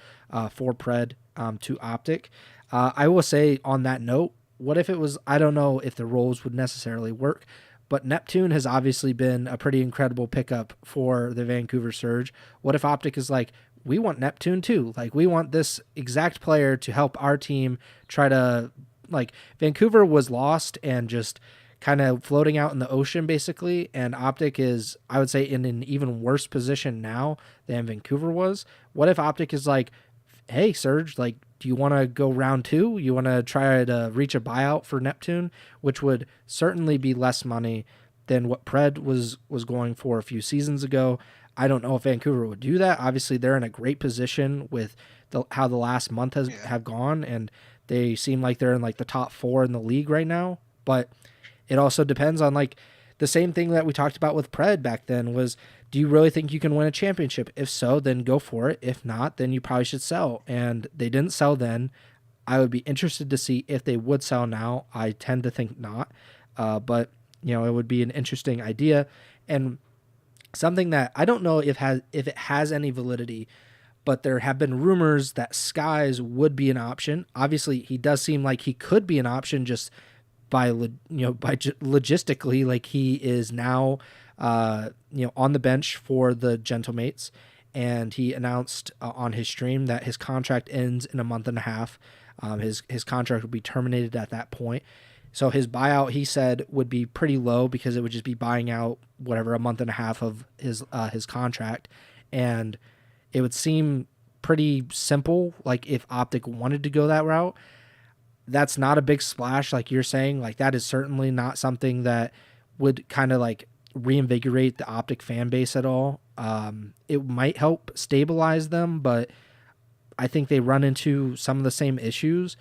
for Pred to OpTic. I will say on that note, what if it was, I don't know if the roles would necessarily work, but Neptune has obviously been a pretty incredible pickup for the Vancouver Surge. What if OpTic is like, we want Neptune too? Like, we want this exact player to help our team try to, like, Vancouver was lost and just kind of floating out in the ocean basically, and OpTic is, I would say, in an even worse position now than Vancouver was. What if OpTic is like, hey, Surge, like, do you want to go round 2? You want to try to reach a buyout for Neptune, which would certainly be less money than what Pred was going for a few seasons ago. I don't know if Vancouver would do that. Obviously, they're in a great position with how the last month have gone, and they seem like they're in like the top 4 in the league right now. But it also depends on, like, the same thing that we talked about with Pred back then was, do you really think you can win a championship? If so, then go for it. If not, then you probably should sell. And they didn't sell then. I would be interested to see if they would sell now. I tend to think not. But, it would be an interesting idea. And something that I don't know if it has any validity, but there have been rumors that Skies would be an option. Obviously, he does seem like he could be an option just by logistically, like he is now on the bench for the Gentlemates, and he announced on his stream that his contract ends in a month and a half. His contract would be terminated at that point. So his buyout, he said, would be pretty low because it would just be buying out whatever, a month and a half of his contract, and it would seem pretty simple. Like, if OpTic wanted to go that route, that's not a big splash, like you're saying. Like, that is certainly not something that would kind of like reinvigorate the OpTic fan base at all. It might help stabilize them, but I think they run into some of the same issues.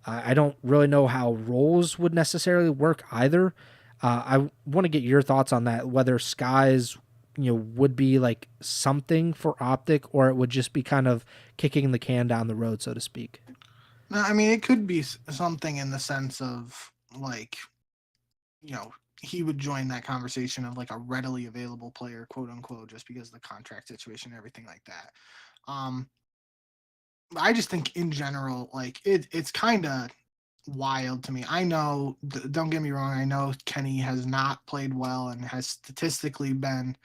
I don't really know how roles would necessarily work either. I want to get your thoughts on that, whether Skies, would be like something for OpTic, or it would just be kind of kicking the can down the road, so to speak. No, I mean, it could be something in the sense of, like, he would join that conversation of like a readily available player, quote unquote, just because of the contract situation and everything like that. I just think in general, like, it's kind of wild to me. I know, don't get me wrong, I know Kenny has not played well and has statistically been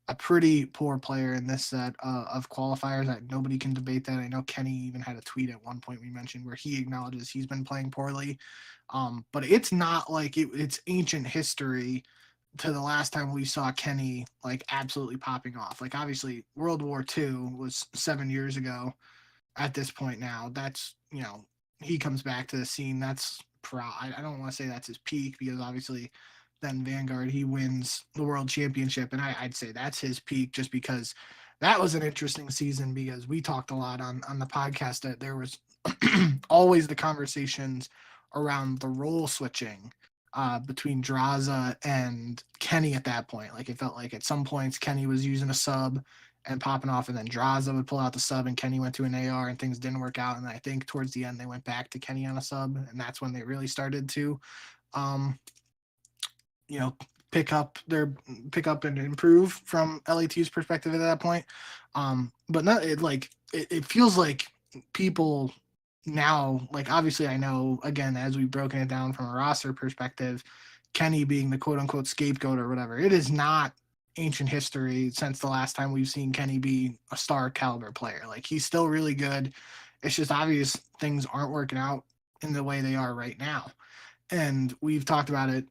a pretty poor player in this set of qualifiers. That nobody can debate that. I know Kenny even had a tweet at one point we mentioned where he acknowledges he's been playing poorly. But it's not like it's ancient history to the last time we saw Kenny like absolutely popping off. Like, obviously World War II was 7 years ago at this point now. That's, he comes back to the scene. That's I don't want to say that's his peak, because obviously then Vanguard, he wins the world championship, and I'd say that's his peak, just because that was an interesting season, because we talked a lot on the podcast that there was always the conversations around the role switching between Draza and Kenny at that point. Like, it felt like at some points Kenny was using a sub and popping off, and then Draza would pull out the sub and Kenny went to an AR and things didn't work out. And I think towards the end they went back to Kenny on a sub, and that's when they really started to pick up and improve from LAT's perspective at that point. But not it feels like people now, like, obviously I know, again, as we've broken it down from a roster perspective, Kenny being the quote unquote scapegoat or whatever, it is not ancient history since the last time we've seen Kenny be a star caliber player. Like, he's still really good. It's just obvious things aren't working out in the way they are right now. And we've talked about it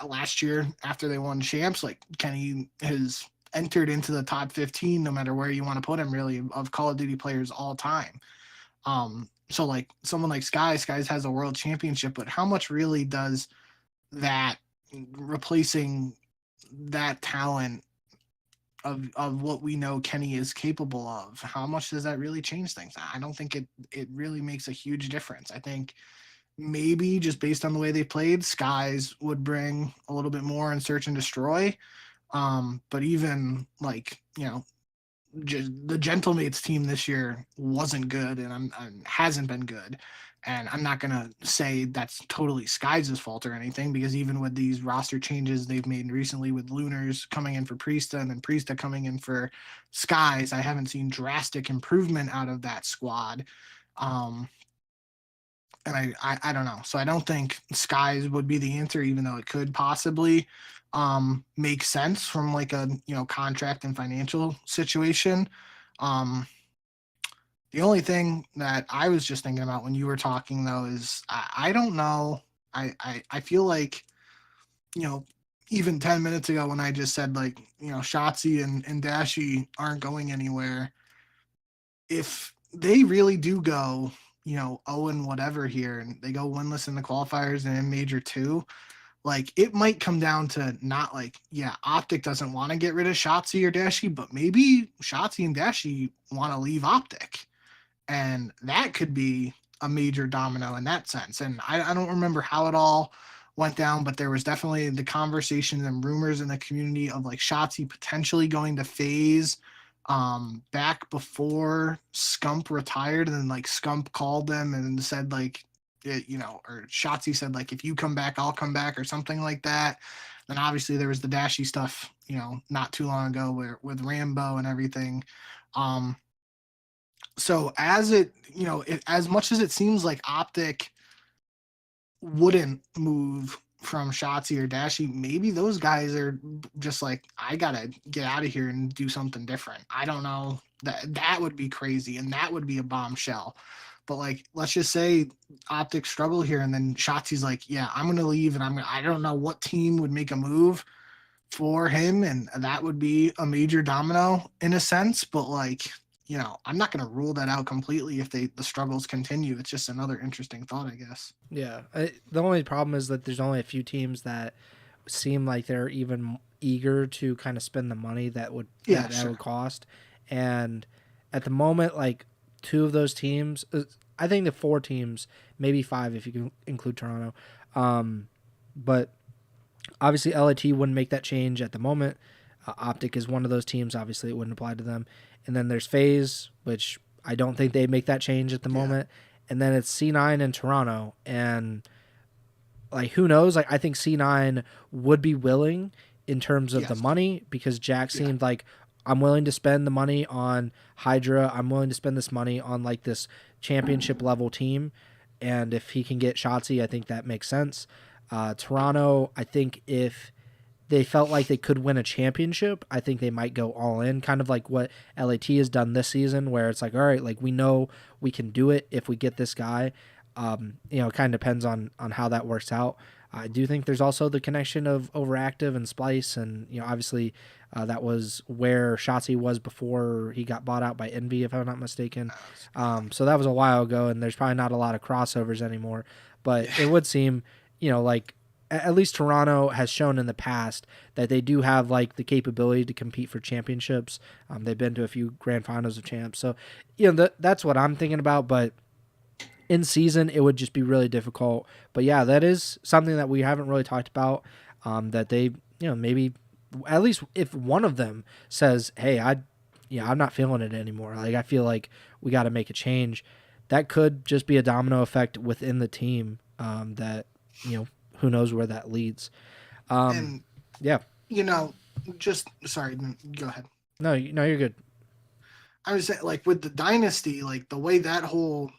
last year after they won champs. Like Kenny has entered into the top 15, no matter where you want to put him, really, of Call of Duty players all time. So like someone like Skies has a world championship, but how much really does that replacing that talent of what we know Kenny is capable of, how much does that really change things? I don't think it really makes a huge difference. I think maybe just based on the way they played, Skies would bring a little bit more in search and destroy. But even like, just the Gentlemates team this year wasn't good and hasn't been good. And I'm not going to say that's totally Skies' fault or anything, because even with these roster changes they've made recently with Lunars coming in for Priesta and then Priesta coming in for Skies, I haven't seen drastic improvement out of that squad. Um, and I don't know. So I don't think Skies would be the answer, even though it could possibly make sense from like a contract and financial situation. Um, the only thing that I was just thinking about when you were talking though is I don't know. I feel like even 10 minutes ago when I just said like Shotzi and Dashi aren't going anywhere. If they really do go, 0 and whatever here, and they go winless in the qualifiers and in Major 2, like it might come down to not like, yeah, OpTic doesn't want to get rid of Shotzi or Dashi, but maybe Shotzi and Dashi want to leave OpTic. And that could be a major domino in that sense. And I don't remember how it all went down, but there was definitely the conversation and rumors in the community of like Shotzi potentially going to FaZe back before Scump retired. And then like Scump called them and said like, or Shotzi said like, if you come back, I'll come back or something like that. Then obviously there was the Dashi stuff, not too long ago with Rambo and everything. So as much as it seems like OpTic wouldn't move from Shotzi or Dashi, maybe those guys are just like, I gotta get out of here and do something different. I don't know. That would be crazy, and that would be a bombshell. But like, let's just say OpTic struggle here, and then Shotzi's like, yeah, I'm gonna leave, and I don't know what team would make a move for him, and that would be a major domino in a sense. But like, I'm not going to rule that out completely if the struggles continue. It's just another interesting thought, I guess. Yeah. The only problem is that there's only a few teams that seem like they're even eager to kind of spend the money that would would cost. And at the moment, like two of those teams, I think the 4 teams, maybe 5 if you can include Toronto. But obviously LAT wouldn't make that change at the moment. OpTic is one of those teams. Obviously, it wouldn't apply to them. And then there's FaZe, which I don't think they make that change at the moment. And then it's C9 and Toronto. And like, who knows? Like, I think C9 would be willing in terms of the money, because Jack seemed like, I'm willing to spend the money on Hydra. I'm willing to spend this money on like this championship level team. And if he can get Shotzi, I think that makes sense. Toronto, I think if they felt like they could win a championship, I think they might go all in, kind of like what LAT has done this season, where it's like, all right, like we know we can do it if we get this guy. It kind of depends on how that works out. I do think there's also the connection of Overactive and Splice, and obviously that was where Shotzi was before he got bought out by Envy, if I'm not mistaken. So that was a while ago, and there's probably not a lot of crossovers anymore. But it would seem, like at least Toronto has shown in the past that they do have like the capability to compete for championships. They've been to a few grand finals of champs. So, that's what I'm thinking about. But in season, it would just be really difficult. But yeah, that is something that we haven't really talked about. That they, maybe at least if one of them says, hey, I'm not feeling it anymore. Like, I feel like we got to make a change. That could just be a domino effect within the team. That, who knows where that leads. And just sorry, go ahead. No, you're good. I was saying, like with the dynasty, like the way that whole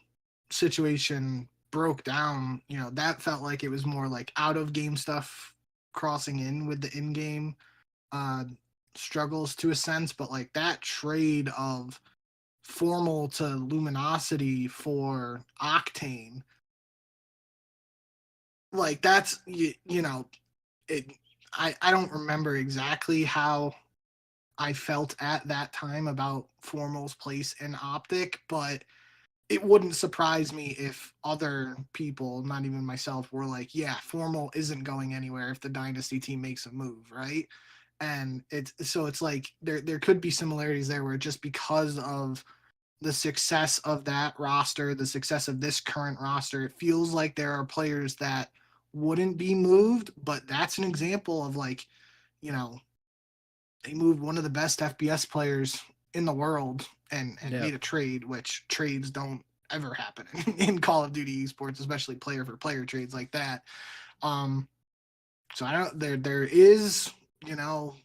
situation broke down, that felt like it was more like out of game stuff crossing in with the in game struggles to a sense, but like that trade of Formal to Luminosity for Octane like that's it. I don't remember exactly how I felt at that time about Formal's place in OpTic, but it wouldn't surprise me if other people, not even myself, were like, yeah, Formal isn't going anywhere if the Dynasty team makes a move, right? And it's like there could be similarities there where just because of the success of that roster, the success of this current roster, it feels like there are players that wouldn't be moved, but that's an example of like, you know, they moved one of the best FBS players in the world and Yeah. made a trade, which trades don't ever happen in Call of Duty esports, especially player for player trades like that. Um, so I don't there is, you know,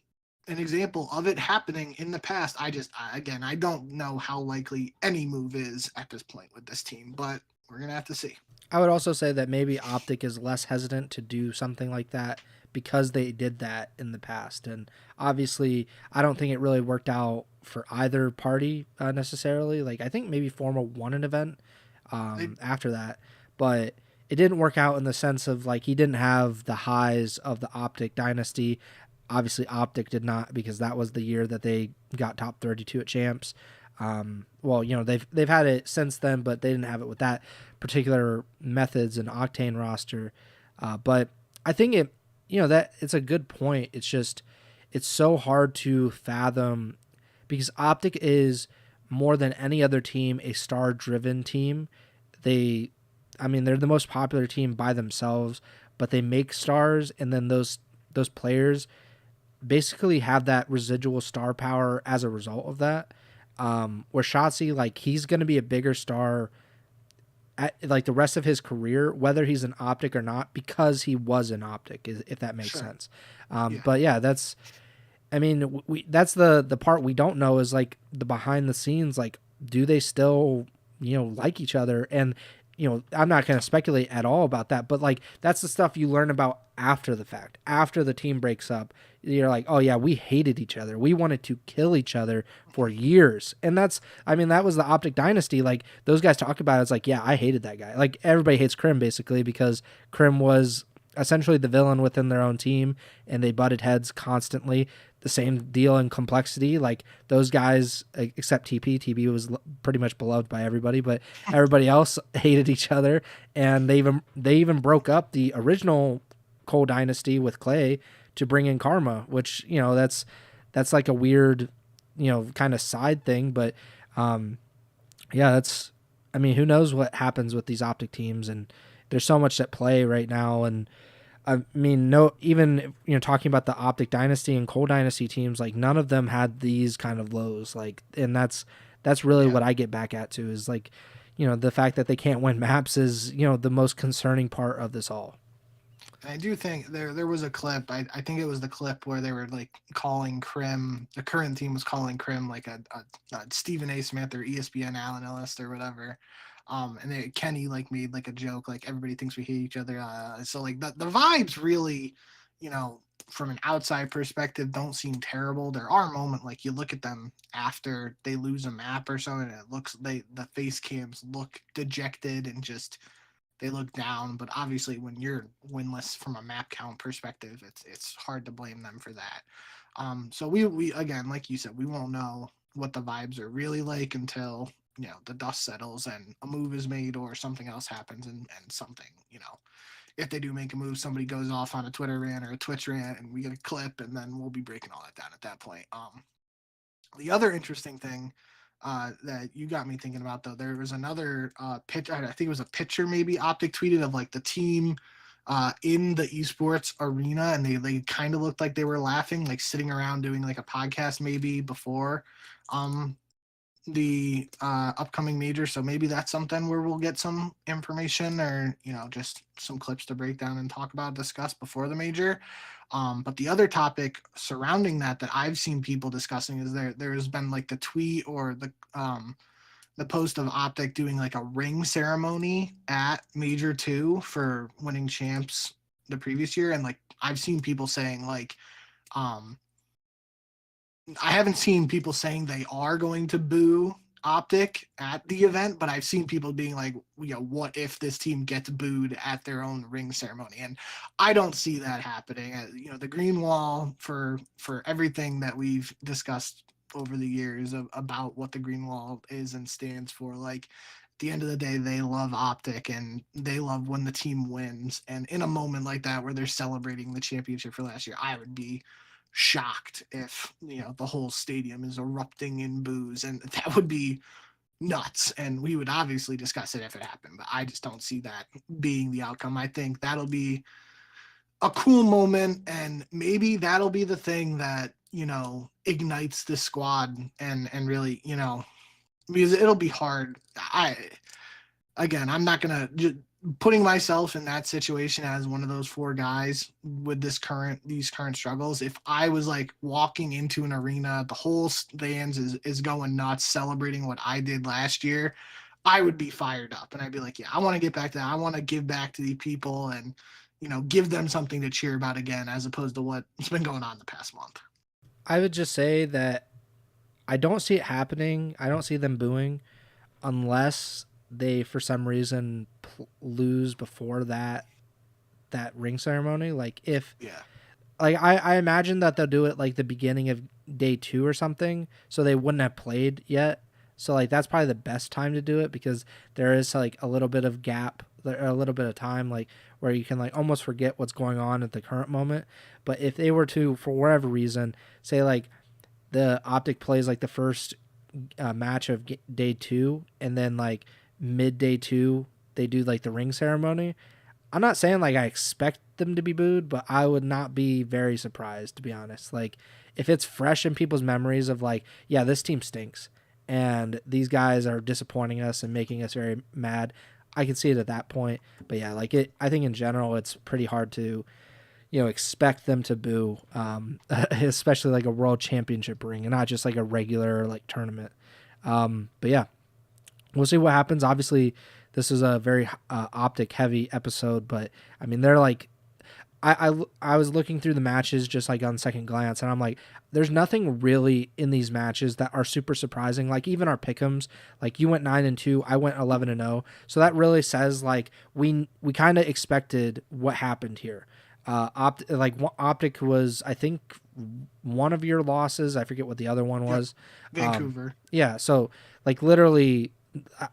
an example of it happening in the past. Again, I don't know how likely any move is at this point with this team, but we're gonna have to see. I would also say that maybe OpTic is less hesitant to do something like that because they did that in the past. And obviously, I don't think it really worked out for either party necessarily. Like, I think maybe Formal won an event They, after that, but it didn't work out in the sense of like he didn't have the highs of the OpTic dynasty. Obviously, OpTic did not because that was the year that they got top 32 at champs. Well, they've had it since then, but they didn't have it with that particular methods and Octane roster. But I think that it's a good point. It's just it's so hard to fathom because OpTic is more than any other team a star-driven team. They're the most popular team by themselves, but they make stars, and then those players basically have that residual star power as a result of that. Where Shotzi, like he's going to be a bigger star at like the rest of his career, whether he's an OpTic or not, because he was an OpTic, if that makes sure. sense. Yeah. But yeah, that's the part we don't know is like the behind the scenes, like do they still like each other? And I'm not going to speculate at all about that, but like that's the stuff you learn about after the fact, after the team breaks up. You're like, oh yeah, we hated each other, we wanted to kill each other for years. And that was the OpTic dynasty. Like those guys talk about it, it's like, yeah, I hated that guy. Like everybody hates Krim basically because Krim was essentially the villain within their own team, and they butted heads constantly. The same deal in complexity. Like those guys, except TP. TP was pretty much beloved by everybody, but everybody else hated each other, and they even broke up the original Cole dynasty with Clay to bring in Karma, which that's like a weird kind of side thing, but yeah, who knows what happens with these OpTic teams, and there's so much at play right now. And I mean, no, even talking about the OpTic Dynasty and Cole Dynasty teams, like none of them had these kind of lows. Like, and that's really Yeah. what I get back at too is like, the fact that they can't win maps is the most concerning part of this all. And I do think there was a clip. I think it was the clip where they were like calling Krim. The current team was calling Krim like a Stephen A. Smith or ESPN analyst or whatever. And Kenny like made like a joke like everybody thinks we hate each other. So like the vibes really, you know, from an outside perspective don't seem terrible. There are moments like you look at them after they lose a map or something, and it looks the face cams look dejected and just they look down. But obviously, when you're winless from a map count perspective, it's hard to blame them for that. So we again, like you said, we won't know what the vibes are really like until the dust settles and a move is made or something else happens and something if they do make a move, somebody goes off on a Twitter rant or a Twitch rant, and we get a clip, and then we'll be breaking all that down at that point. The other interesting thing that you got me thinking about, though, there was another pitch. I think it was a picture, maybe OpTic tweeted of like the team in the esports arena, and they kind of looked like they were laughing, like sitting around doing like a podcast maybe before the upcoming major. So maybe that's something where we'll get some information or just some clips to break down and talk about, discuss before the major. But the other topic surrounding that I've seen people discussing is there's been like the tweet or the post of OpTic doing like a ring ceremony at Major 2 for winning champs the previous year, and like I've seen people saying like I haven't seen people saying they are going to boo OpTic at the event, but I've seen people being like, what if this team gets booed at their own ring ceremony? And I don't see that happening. The green wall, for everything that we've discussed over the years about what the green wall is and stands for, like, at the end of the day, they love OpTic and they love when the team wins. And in a moment like that where they're celebrating the championship for last year, I would be shocked if the whole stadium is erupting in boos, and that would be nuts. And we would obviously discuss it if it happened, but I just don't see that being the outcome. I think that'll be a cool moment, and maybe that'll be the thing that ignites the squad and really, because it'll be hard. I'm not gonna putting myself in that situation as one of those four guys with these current struggles. If I was like walking into an arena, the whole stands is going nuts celebrating what I did last year, I would be fired up and I'd be like, yeah, I want to get back to that. I want to give back to the people and give them something to cheer about again, as opposed to what's been going on the past month. I would just say that I don't see it happening. I don't see them booing unless they, for some reason, lose before that ring ceremony. Like I imagine that they'll do it like the beginning of day 2 or something, so they wouldn't have played yet. So like that's probably the best time to do it, because there is like a little bit of gap, a little bit of time, like where you can like almost forget what's going on at the current moment. But if they were to, for whatever reason, say like the OpTic plays like the first match of day 2, and then like mid day 2 they do like the ring ceremony, I'm not saying like I expect them to be booed, but I would not be very surprised, to be honest. Like if it's fresh in people's memories of like, yeah, this team stinks and these guys are disappointing us and making us very mad, I can see it at that point. But yeah, like I think in general it's pretty hard to expect them to boo, especially like a world championship ring and not just like a regular like tournament. But yeah, we'll see what happens. Obviously, this is a very OpTic heavy episode, but I mean, they're like, I was looking through the matches just like on second glance, and I'm like, there's nothing really in these matches that are super surprising. Like even our pick'ems, like you went 9-2, I went 11-0, so that really says like we kind of expected what happened here. OpTic was, I think, one of your losses. I forget what the other one was. Vancouver. Yeah, so like literally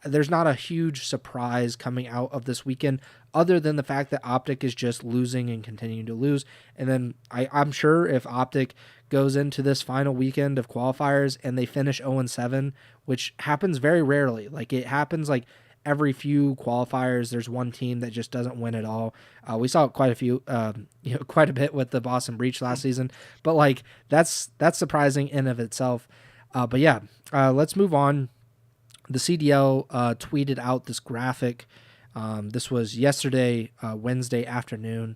there's not a huge surprise coming out of this weekend other than the fact that OpTic is just losing and continuing to lose. And then I'm sure if OpTic goes into this final weekend of qualifiers and they finish 0-7, which happens very rarely, like it happens like every few qualifiers, there's one team that just doesn't win at all. We saw quite a bit with the Boston Breach last season, but like that's surprising in of itself. But yeah, let's move on. The CDL tweeted out this graphic. This was yesterday, Wednesday afternoon,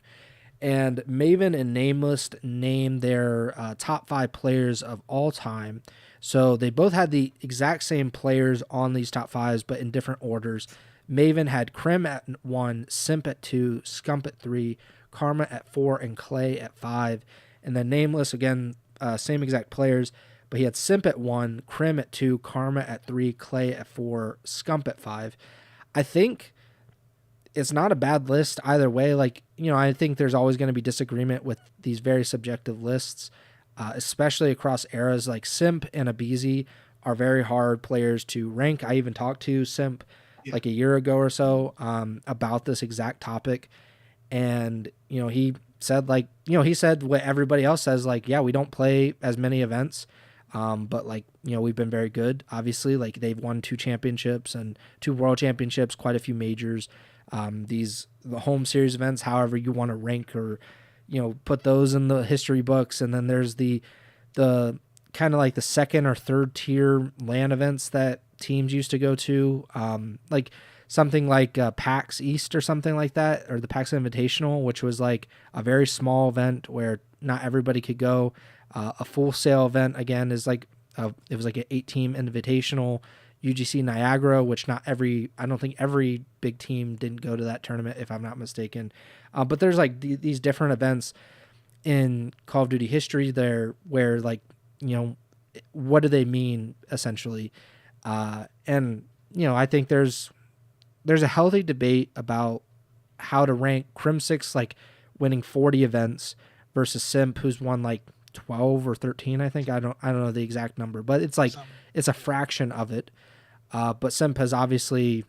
and Maven and Nameless named their top 5 players of all time. So they both had the exact same players on these top 5s, but in different orders. Maven had Krim at 1, Simp at 2, Scump at 3, Karma at 4, and Clay at 5. And then Nameless, again, same exact players, but he had Simp at 1, Krim at 2, Karma at 3, Clay at 4, Scump at 5. I think it's not a bad list either way. Like, I think there's always going to be disagreement with these very subjective lists, especially across eras. Like Simp and Abizi are very hard players to rank. I even talked to Simp like a year ago or so about this exact topic. And, he said he said what everybody else says, like, yeah, we don't play as many events. But like, we've been very good, obviously. Like they've won 2 championships and 2 world championships, quite a few majors. The home series events, however you want to rank or, put those in the history books. And then there's the kind of like the second or third tier LAN events that teams used to go to, like something like PAX East or something like that, or the PAX Invitational, which was like a very small event where not everybody could go. A full sale event, again, is like it was like an 8-team invitational. UGC Niagara, which I don't think every big team didn't go to that tournament, if I'm not mistaken. But there's like these different events in Call of Duty history there where like, what do they mean essentially? And I think there's a healthy debate about how to rank Crimsix, like winning 40 events versus Simp, who's won like 12 or 13. I think I don't know the exact number, but it's like it's a fraction of it. But Simp has obviously,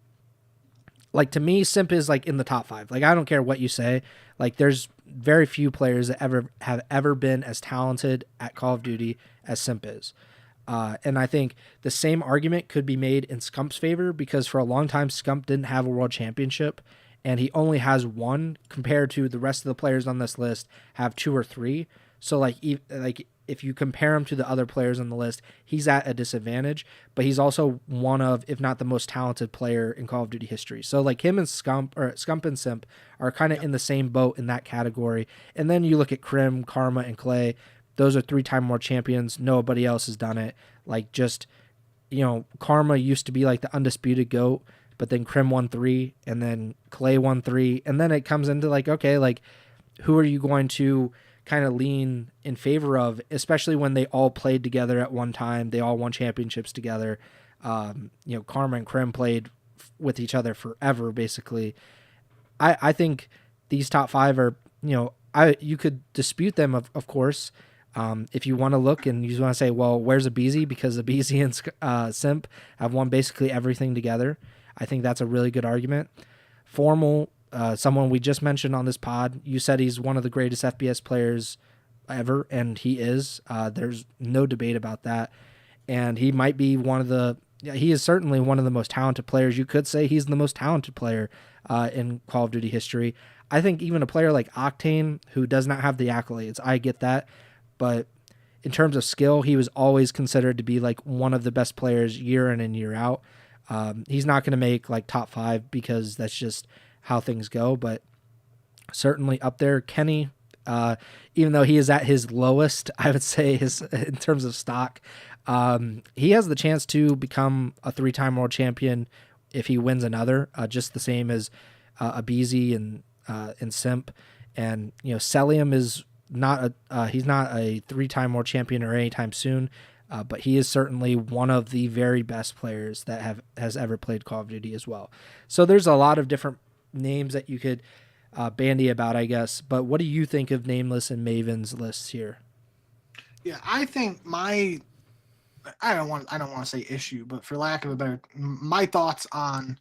like, to me, Simp is like in the top 5. Like, I don't care what you say. Like, there's very few players that have ever been as talented at Call of Duty as Simp is. And I think the same argument could be made in Scump's favor, because for a long time, Scump didn't have a world championship, and he only has one compared to the rest of the players on this list have 2 or 3. So like if you compare him to the other players on the list, he's at a disadvantage, but he's also one of, if not the most talented player in Call of Duty history. So like him and Scump and Simp are kind of in the same boat in that category. And then you look at Crim, Karma, and Clay. Those are 3-time world champions. Nobody else has done it. Like, just, Karma used to be like the undisputed GOAT, but then Crim won 3, and then Clay won 3. And then it comes into like, okay, like, who are you going to kind of lean in favor of, especially when they all played together at one time? They all won championships together. Karma and Crim played with each other forever, basically. I think these top 5 are, you could dispute them, of course. If you want to look and you want to say, well, where's Abizi? Because Abizi and Simp have won basically everything together. I think that's a really good argument. Formal, someone we just mentioned on this pod, you said he's one of the greatest FPS players ever, and he is. There's no debate about that. And he might be he is certainly one of the most talented players. You could say he's the most talented player in Call of Duty history. I think even a player like Octane, who does not have the accolades, I get that. But in terms of skill, he was always considered to be like one of the best players year in and year out. He's not going to make like top 5 because that's just how things go, but certainly up there. Kenny, even though he is at his lowest, I would say in terms of stock, he has the chance to become a 3-time world champion if he wins another, just the same as Abizi and Simp. And Celium is he's not a 3-time world champion or anytime soon, but he is certainly one of the very best players that has ever played Call of Duty as well. So there's a lot of different names that you could bandy about, I guess. But what do you think of Nameless and Maven's lists here? Yeah, I think I don't want to say issue, but for lack of a better, my thoughts on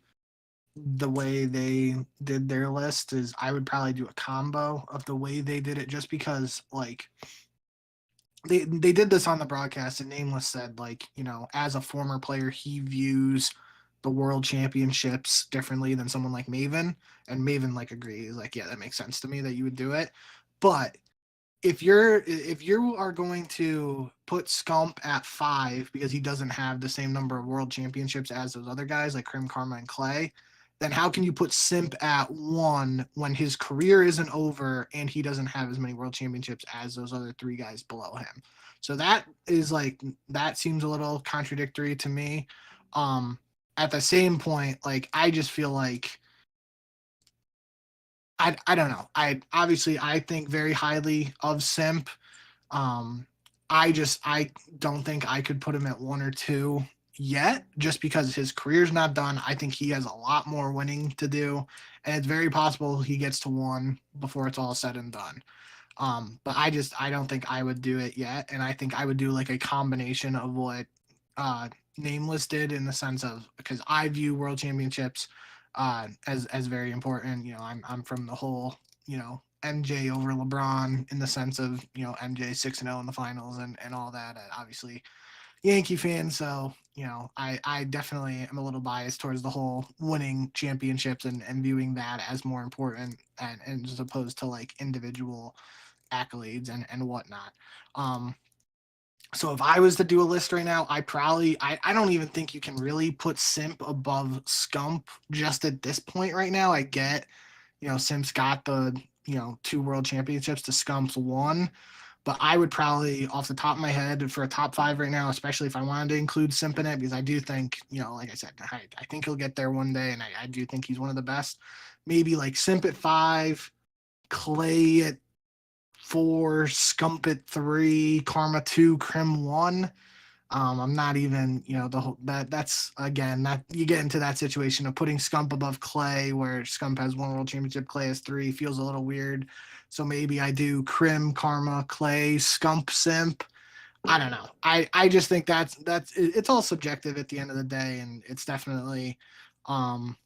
the way they did their list is I would probably do a combo of the way they did it, just because like they did this on the broadcast, and Nameless said, like, as a former player, he views the world championships differently than someone like Maven, and Maven like agrees, like, yeah, that makes sense to me that you would do it. But if you are going to put Scump at 5 because he doesn't have the same number of world championships as those other guys like Crim, Karma, and Clay, then how can you put Simp at 1 when his career isn't over and he doesn't have as many world championships as those other 3 guys below him? So that seems a little contradictory to me. At the same point, like, I just feel like I don't know. I think very highly of Simp. I don't think I could put him at 1 or 2 yet, just because his career's not done. I think he has a lot more winning to do, and it's very possible he gets to 1 before it's all said and done. But I don't think I would do it yet, and I think I would do like a combination of what Nameless did, in the sense of, because I view world championships as very important. I'm from the whole MJ over LeBron, in the sense of MJ 6-0 in the finals and all that. Obviously, Yankee fan, so I definitely am a little biased towards the whole winning championships and viewing that as more important, and as opposed to like individual accolades and whatnot. So if I was to do a list right now, I don't even think you can really put Simp above Scump just at this point right now. I get, Simp's got the, 2 world championships to Scump's 1, but I would probably, off the top of my head, for a top 5 right now, especially if I wanted to include Simp in it, because I do think, like I said, I think he'll get there one day, and I do think he's one of the best. Maybe like Simp at 5, Clay at 4, Scump at 3, Karma 2, Crim 1. I'm not even, the whole that's again that you get into that situation of putting Scump above Clay, where Scump has 1 world championship, Clay has 3, feels a little weird. So maybe I do Krim, Karma, Clay, Scump, Simp. I don't know. I just think it's all subjective at the end of the day, and it's definitely, um,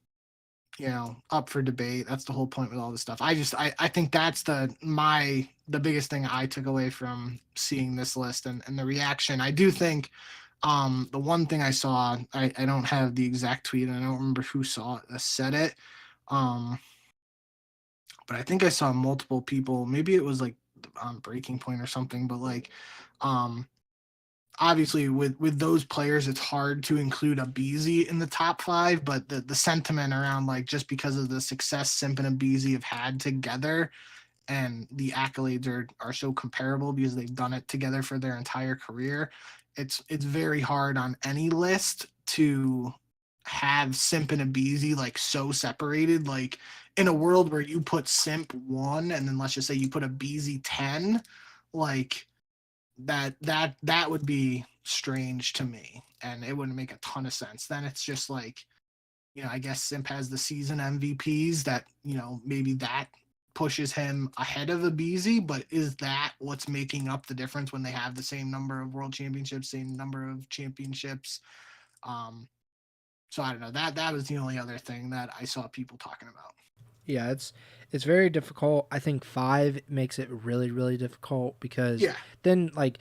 up for debate. That's the whole point with all this stuff. I think that's the biggest thing I took away from seeing this list and the reaction. I do think the one thing I saw, I don't have the exact tweet and I don't remember who said it. But I think I saw multiple people, maybe it was like on Breaking Point or something, but like um obviously with those players it's hard to include a Beasy in the top 5, but the sentiment around like just because of the success Simp and Beasy have had together and the accolades are so comparable because they've done it together for their entire career, it's very hard on any list to have Simp and Beasy like so separated. Like in a world where you put Simp 1 and then let's just say you put a Beasy 10, like that would be strange to me and it wouldn't make a ton of sense. Then it's just like, I guess Simp has the season MVPs that, maybe that pushes him ahead of a Beasy, but is that what's making up the difference when they have the same number of world championships, same number of championships? So I don't know. That was the only other thing that I saw people talking about. Yeah, it's very difficult. I think 5 makes it really, really difficult because Yeah. then like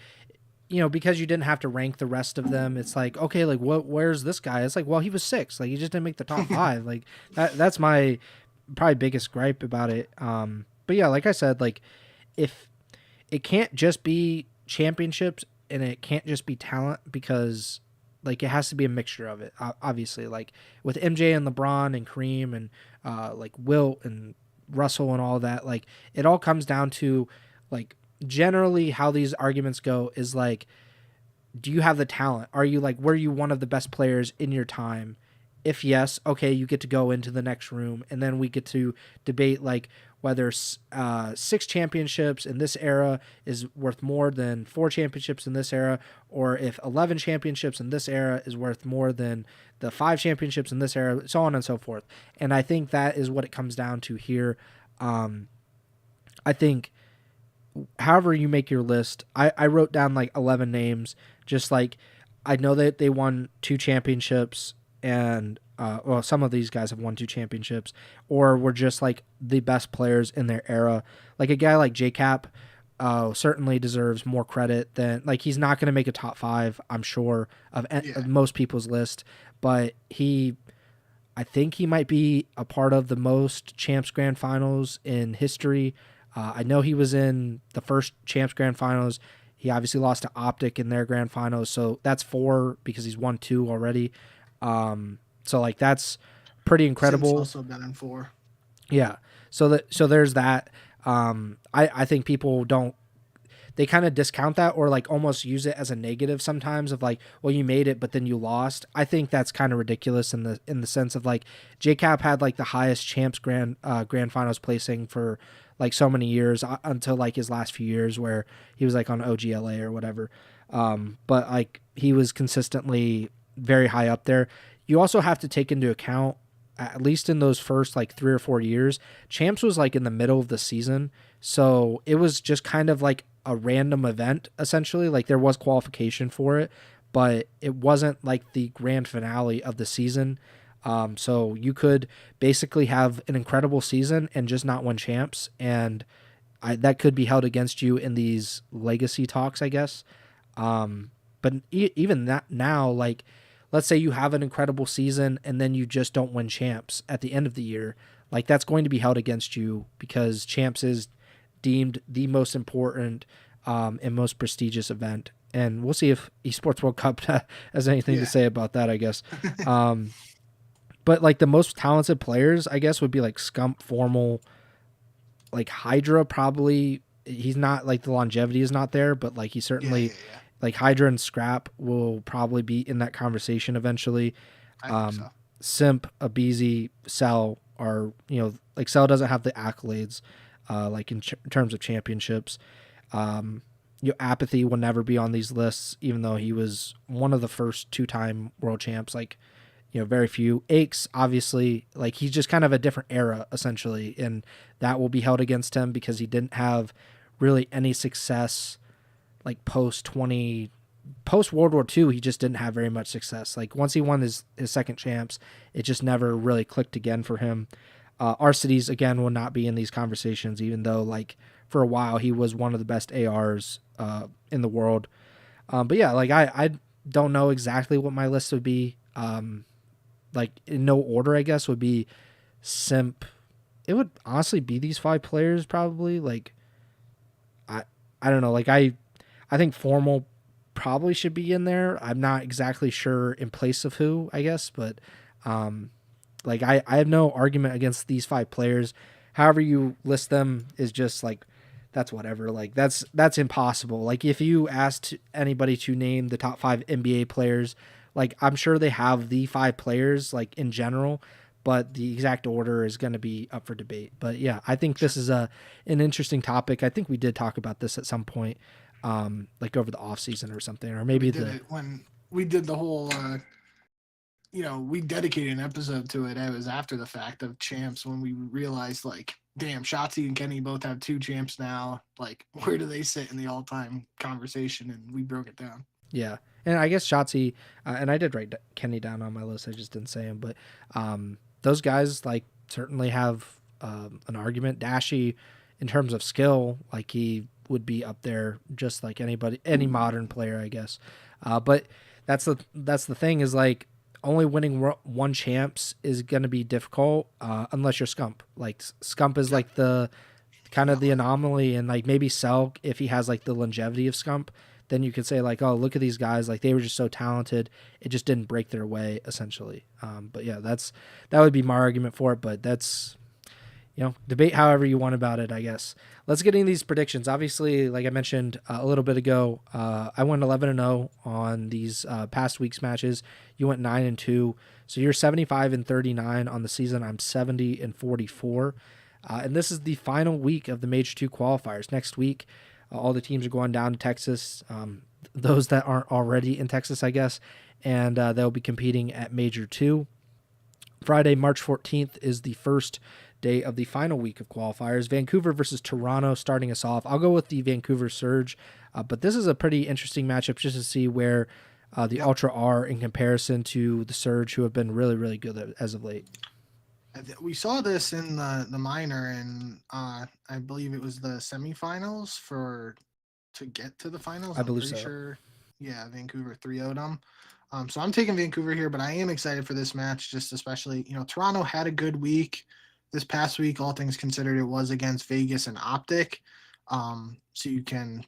because you didn't have to rank the rest of them, it's like, okay, like where's this guy? It's like, well, he was 6. Like he just didn't make the top 5. Like that's my probably biggest gripe about it. But yeah, like I said, like if it can't just be championships and it can't just be talent because like it has to be a mixture of it. Obviously, like with MJ and LeBron and Kareem and like Wilt and Russell and all that, like it all comes down to like generally how these arguments go is like, do you have the talent? Are you like, were you one of the best players in your time? If yes, okay, you get to go into the next room, and then we get to debate like whether 6 championships in this era is worth more than 4 championships in this era, or if 11 championships in this era is worth more than the 5 championships in this era, so on and so forth. And I think that is what it comes down to here. I think however you make your list, I wrote down like 11 names, just like I know that they won 2 championships and well, some of these guys have won 2 championships or were just like the best players in their era. Like a guy like JCap certainly deserves more credit than, like, he's not going to make a top 5, I'm sure, of most people's list, but I think he might be a part of the most Champs Grand Finals in history. I know he was in the first Champs Grand Finals. He obviously lost to OpTic in their Grand Finals, so that's 4 because he's won 2 already. So like that's pretty incredible. Sim's also been in 4. Yeah. So there's that. I think people they kind of discount that or like almost use it as a negative sometimes of like, well, you made it, but then you lost. I think that's kind of ridiculous in the sense of like JCap had like the highest Champs Grand Finals placing for like so many years until like his last few years where he was like on OGLA or whatever. But like he was consistently very high up there. You also have to take into account, at least in those first like 3 or 4 years, Champs was like in the middle of the season. So it was just kind of like a random event, essentially. Like there was qualification for it, but it wasn't like the grand finale of the season. So you could basically have an incredible season and just not win champs. And that could be held against you in these legacy talks, I guess. But even that now, like, let's say you have an incredible season and then you just don't win champs at the end of the year. Like that's going to be held against you because champs is deemed the most important and most prestigious event. And we'll see if Esports World Cup has anything to say about that, I guess. But like the most talented players, I guess, would be like Scump, Formal, like Hydra. Probably he's not like the longevity is not there, but like he certainly like Hydra and Scrap will probably be in that conversation eventually. I think so. Simp, Abizi, Cell are, like Cell doesn't have the accolades like in terms of championships. Apathy will never be on these lists, even though he was one of the first 2-time world champs. Like, very few. Aches, obviously, like he's just kind of a different era essentially, and that will be held against him because he didn't have really any success like post World War II. He just didn't have very much success. Like once he won his second champs, it just never really clicked again for him. Arcides again will not be in these conversations, even though like for a while he was one of the best ARs in the world. But yeah, like I don't know exactly what my list would be. Like in no order, I guess would be Simp. It would honestly be these 5 players probably. Like I don't know. Like I think Formal probably should be in there. I'm not exactly sure in place of who, I guess, but like I have no argument against these 5 players. However you list them is just like that's whatever. Like that's impossible. Like if you asked anybody to name the top 5 NBA players, like I'm sure they have the 5 players like in general, but the exact order is going to be up for debate. But yeah, I think this is an interesting topic. I think we did talk about this at some point, like over the off season or something, or maybe it when we did the whole we dedicated an episode to it. It was after the fact of champs when we realized like, damn, Shotzi and Kenny both have 2 champs now. Like, where do they sit in the all-time conversation? And we broke it down. Yeah, and I guess Shotzi, and I did write Kenny down on my list. I just didn't say him, but those guys like certainly have an argument. Dashy, in terms of skill, like he would be up there just like any modern player, I guess. But that's the thing is like only winning 1 champs is going to be difficult unless you're Scump. Like Scump is like the kind of the anomaly, and like maybe Selk if he has like the longevity of Scump, then you could say like, oh, look at these guys, like they were just so talented, it just didn't break their way essentially. But yeah, that would be my argument for it. But that's debate however you want about it, I guess. Let's get into these predictions. Obviously, like I mentioned a little bit ago, I went 11-0 on these past week's matches. You went 9-2, so you're 75-39 on the season. I'm 70-44, and this is the final week of the Major 2 qualifiers. Next week, all the teams are going down to Texas. Those that aren't already in Texas, I guess, and they'll be competing at Major 2. Friday, March 14th is the first day of the final week of qualifiers. Vancouver versus Toronto starting us off. I'll go with the Vancouver Surge, but this is a pretty interesting matchup just to see where the Ultra are in comparison to the Surge, who have been really, really good as of late. We saw this in the minor, and I believe it was the semifinals to get to the finals. I believe so. Sure. Yeah, Vancouver 3-0'd them. So I'm taking Vancouver here, but I am excited for this match, just especially, Toronto had a good week this past week. All things considered, it was against Vegas and OpTic. So you can,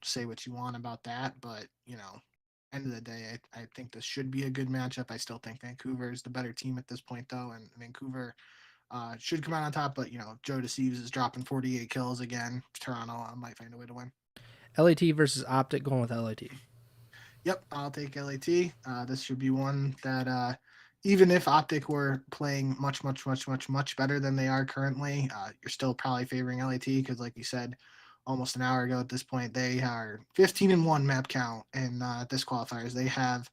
say what you want about that, but, end of the day, I think this should be a good matchup. I still think Vancouver is the better team at this point, though, and Vancouver should come out on top. But, Joe Deceives is dropping 48 kills again. Toronto might find a way to win. LAT versus OpTic, going with LAT. Yep, I'll take LAT. This should be one that even if OpTic were playing much, much, much, much, much better than they are currently, you're still probably favoring LAT because, like you said, almost an hour ago at this point, they are 15-1 map count in this qualifiers. They have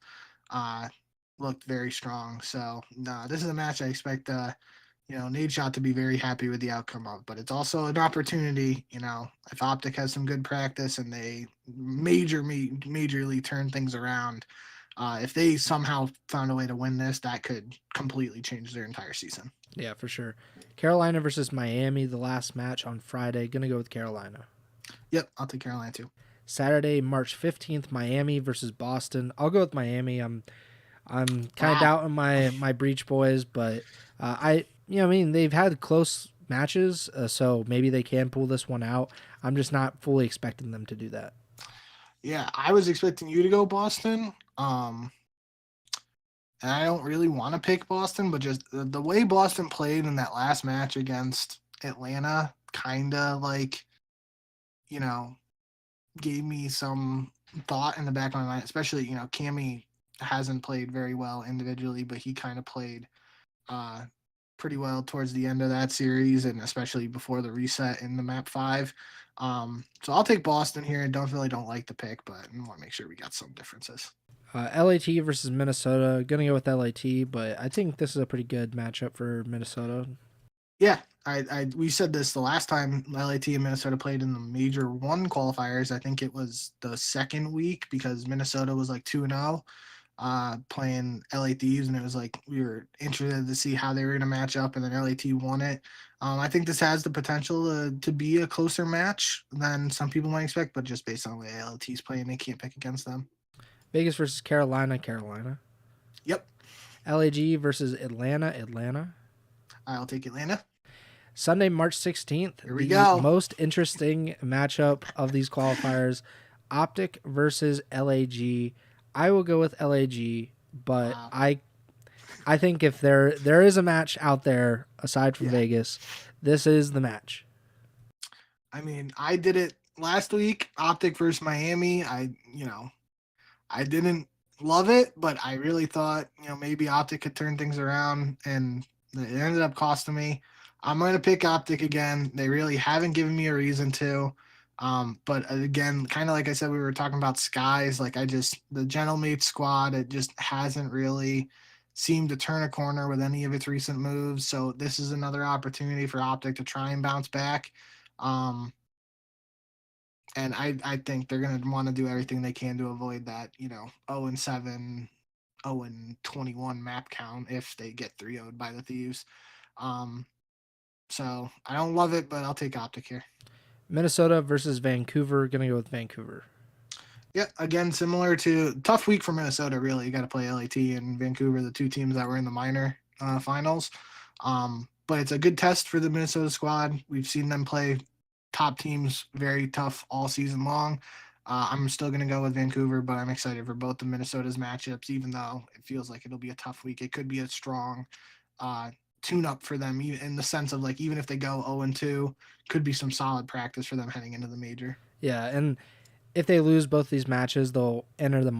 looked very strong. So this is a match I expect Nadeshot to be very happy with the outcome of, but it's also an opportunity, if OpTic has some good practice and they majorly turn things around, if they somehow found a way to win this, that could completely change their entire season. Yeah, for sure. Carolina versus Miami, the last match on Friday. Gonna go with Carolina. Yep, I'll take Carolina too. Saturday, March 15th, Miami versus Boston. I'll go with Miami. I'm kind of doubting my Breach boys, but they've had close matches, so maybe they can pull this one out. I'm just not fully expecting them to do that. Yeah, I was expecting you to go Boston. And I don't really want to pick Boston, but just the way Boston played in that last match against Atlanta kind of like, gave me some thought in the back of my mind, especially, Cammy hasn't played very well individually, but he kind of played pretty well towards the end of that series, and especially before the reset in the map 5. So I'll take Boston here. Don't like the pick, but I want to make sure we got some differences. LAT versus Minnesota. Gonna go with LAT, but I think this is a pretty good matchup for Minnesota. Yeah, we said this the last time LAT and Minnesota played in the Major 1 qualifiers. I think it was the second week because Minnesota was like 2-0 playing LA Thieves, and it was like we were interested to see how they were going to match up, and then LAT won it. I think this has the potential to be a closer match than some people might expect, but just based on the way LAT's playing, they can't pick against them. Vegas versus Carolina. Yep. LAG versus Atlanta. I'll take Atlanta. Sunday, March 16th. Here we go. Most interesting matchup of these qualifiers. OpTic versus LAG. I will go with LAG, but wow. I think if there is a match out there aside from Vegas, this is the match. I mean, I did it last week, OpTic versus Miami. I didn't love it, but I really thought, maybe OpTic could turn things around, and it ended up costing me. I'm going to pick OpTic again. They really haven't given me a reason to. But again, kind of like I said, we were talking about skies. Like the Gentlemate squad, it just hasn't really seemed to turn a corner with any of its recent moves. So this is another opportunity for OpTic to try and bounce back. And I think they're going to want to do everything they can to avoid that, 0-7, 0-21 map count if they get 3-0'd by the Thieves. So I don't love it, but I'll take OpTic here. Minnesota versus Vancouver. Going to go with Vancouver. Yeah, again, similar to tough week for Minnesota, really. You got to play LAT and Vancouver, the two teams that were in the minor finals. But it's a good test for the Minnesota squad. We've seen them play top teams very tough all season long. I'm still going to go with Vancouver, but I'm excited for both the Minnesota's matchups, even though it feels like it'll be a tough week. It could be a strong tune-up for them in the sense of, like, even if they go 0-2, could be some solid practice for them heading into the major. Yeah, and if they lose both these matches, they'll enter the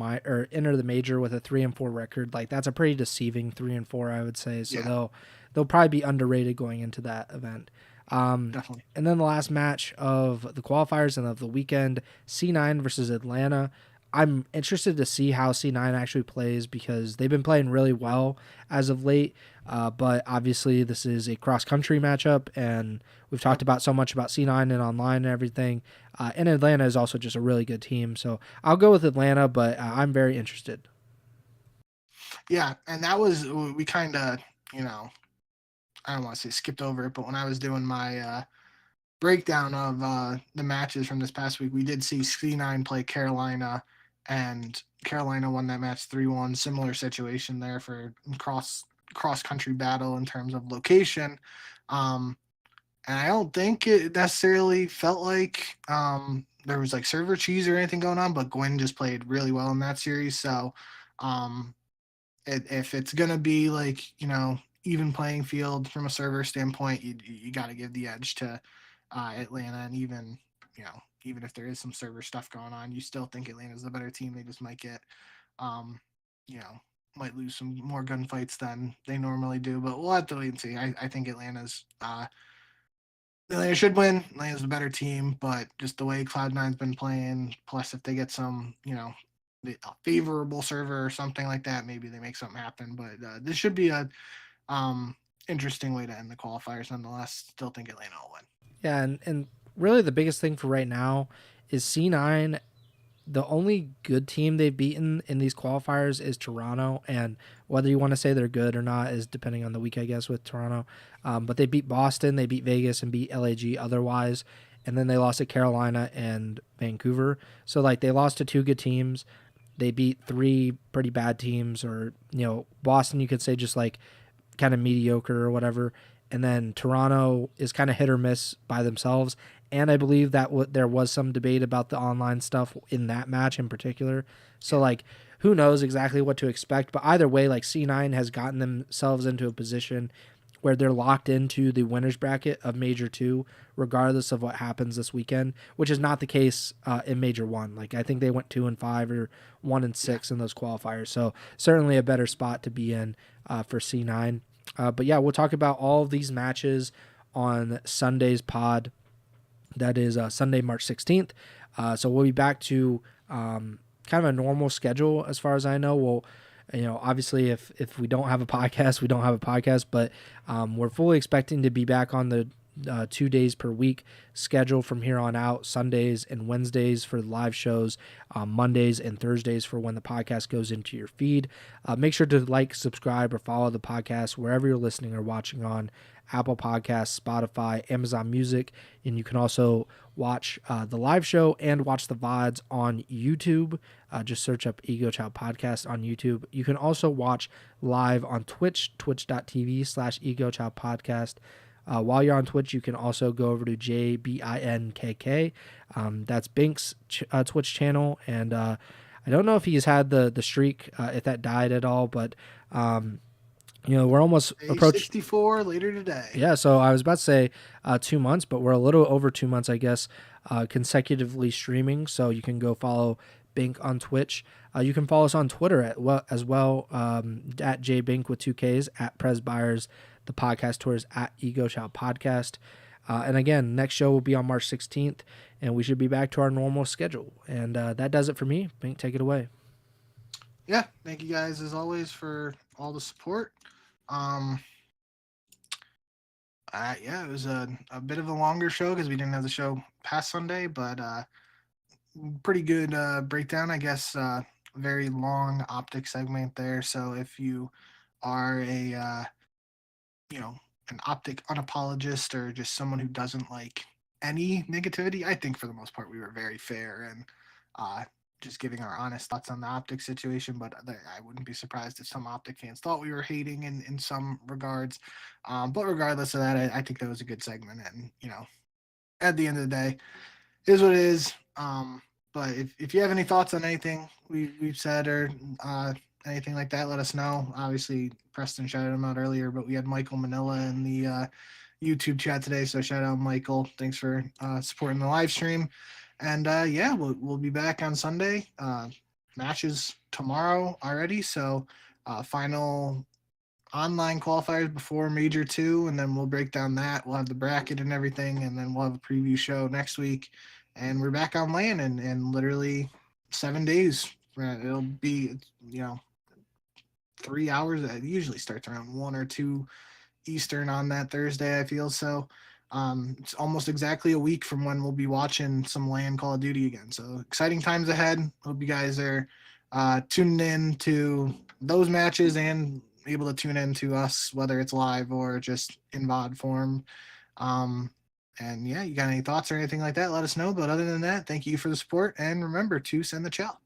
major with a 3-4 record. Like, that's a pretty deceiving 3-4, I would say. So they'll probably be underrated going into that event. Definitely. And then the last match of the qualifiers and of the weekend, C9 versus Atlanta. I'm interested to see how C9 actually plays because they've been playing really well as of late. But obviously this is a cross-country matchup, and we've talked about so much about C9 and online and everything. And Atlanta is also just a really good team. So I'll go with Atlanta, but I'm very interested. Yeah, and that was, we kind of, I don't want to say skipped over it, but when I was doing my breakdown of the matches from this past week, we did see C9 play Carolina, and Carolina won that match 3-1. Similar situation there for cross-country battle in terms of location. And I don't think it necessarily felt like there was like server cheese or anything going on, but Gwen just played really well in that series. So if it's going to be like, even playing field from a server standpoint, you got to give the edge to Atlanta. And even if there is some server stuff going on, you still think Atlanta's the better team. They just might get, might lose some more gunfights than they normally do. But we'll have to wait and see. I think Atlanta should win. Atlanta's the better team, but just the way Cloud9's been playing, plus if they get some, a favorable server or something like that, maybe they make something happen. But this should be a interesting way to end the qualifiers nonetheless. Still think Atlanta will win. Yeah, and really the biggest thing for right now is C9. The only good team they've beaten in these qualifiers is Toronto, and whether you want to say they're good or not is depending on the week, I guess, with Toronto. But they beat Boston, they beat Vegas, and beat LAG otherwise, and then they lost to Carolina and Vancouver. So, like, they lost to two good teams. They beat three pretty bad teams, or, Boston, you could say just, like, kind of mediocre or whatever. And then Toronto is kind of hit or miss by themselves. And I believe that there was some debate about the online stuff in that match in particular. So, like, who knows exactly what to expect. But either way, like, C9 has gotten themselves into a position where they're locked into the winner's bracket of Major 2, regardless of what happens this weekend, which is not the case in Major 1. Like, I think they went 2-5 or 1-6 in those qualifiers. So certainly a better spot to be in for C9. But yeah, we'll talk about all of these matches on Sunday's pod. That is Sunday, March 16th. So we'll be back to kind of a normal schedule as far as I know. We'll, obviously if we don't have a podcast, we don't have a podcast, but we're fully expecting to be back on the 2 days per week schedule from here on out, Sundays and Wednesdays for the live shows, Mondays and Thursdays for when the podcast goes into your feed. Make sure to like, subscribe, or follow the podcast wherever you're listening or watching on Apple Podcasts, Spotify, Amazon Music, and you can also watch the live show and watch the VODs on YouTube. Just search up Ego Chall Podcast on YouTube. You can also watch live on Twitch, twitch.tv/Ego Chall Podcast. While you're on Twitch, you can also go over to JBINKK. That's Bink's Twitch channel, and I don't know if he's had the streak, if that died at all, but we're almost approaching 64 later today. Yeah, so I was about to say 2 months, but we're a little over 2 months, I guess, consecutively streaming. So you can go follow Bink on Twitch. You can follow us on Twitter as well, at JBink with 2Ks, at Pres Byers. The podcast tour is at Ego Chall Podcast. And again, next show will be on March 16th, and we should be back to our normal schedule. And that does it for me. Bink, take it away. Yeah, thank you guys as always for all the support. It was a bit of a longer show because we didn't have the show past Sunday, but pretty good breakdown, I guess. Very long OpTic segment there. So if you are an OpTic unapologist or just someone who doesn't like any negativity, I think for the most part we were very fair and just giving our honest thoughts on the OpTic situation, but I wouldn't be surprised if some OpTic fans thought we were hating in some regards. But regardless of that, I think that was a good segment. And, at the end of the day, it is what it is. But if you have any thoughts on anything we've said or anything like that, let us know. Obviously, Preston shouted him out earlier, but we had Michael Manila in the YouTube chat today. So shout out, Michael. Thanks for supporting the live stream. And we'll be back on Sunday. Matches tomorrow already. So final online qualifiers before Major 2, and then we'll break down that. We'll have the bracket and everything, and then we'll have a preview show next week. And we're back on land in literally 7 days. It'll be 3 hours. It usually starts around 1 or 2 Eastern on that Thursday, I feel. So it's almost exactly a week from when we'll be watching some LAN Call of Duty again. So exciting times ahead. Hope you guys are tuning in to those matches and able to tune in to us, whether it's live or just in VOD form. You got any thoughts or anything like that, let us know. But other than that, thank you for the support. And remember to send the chow.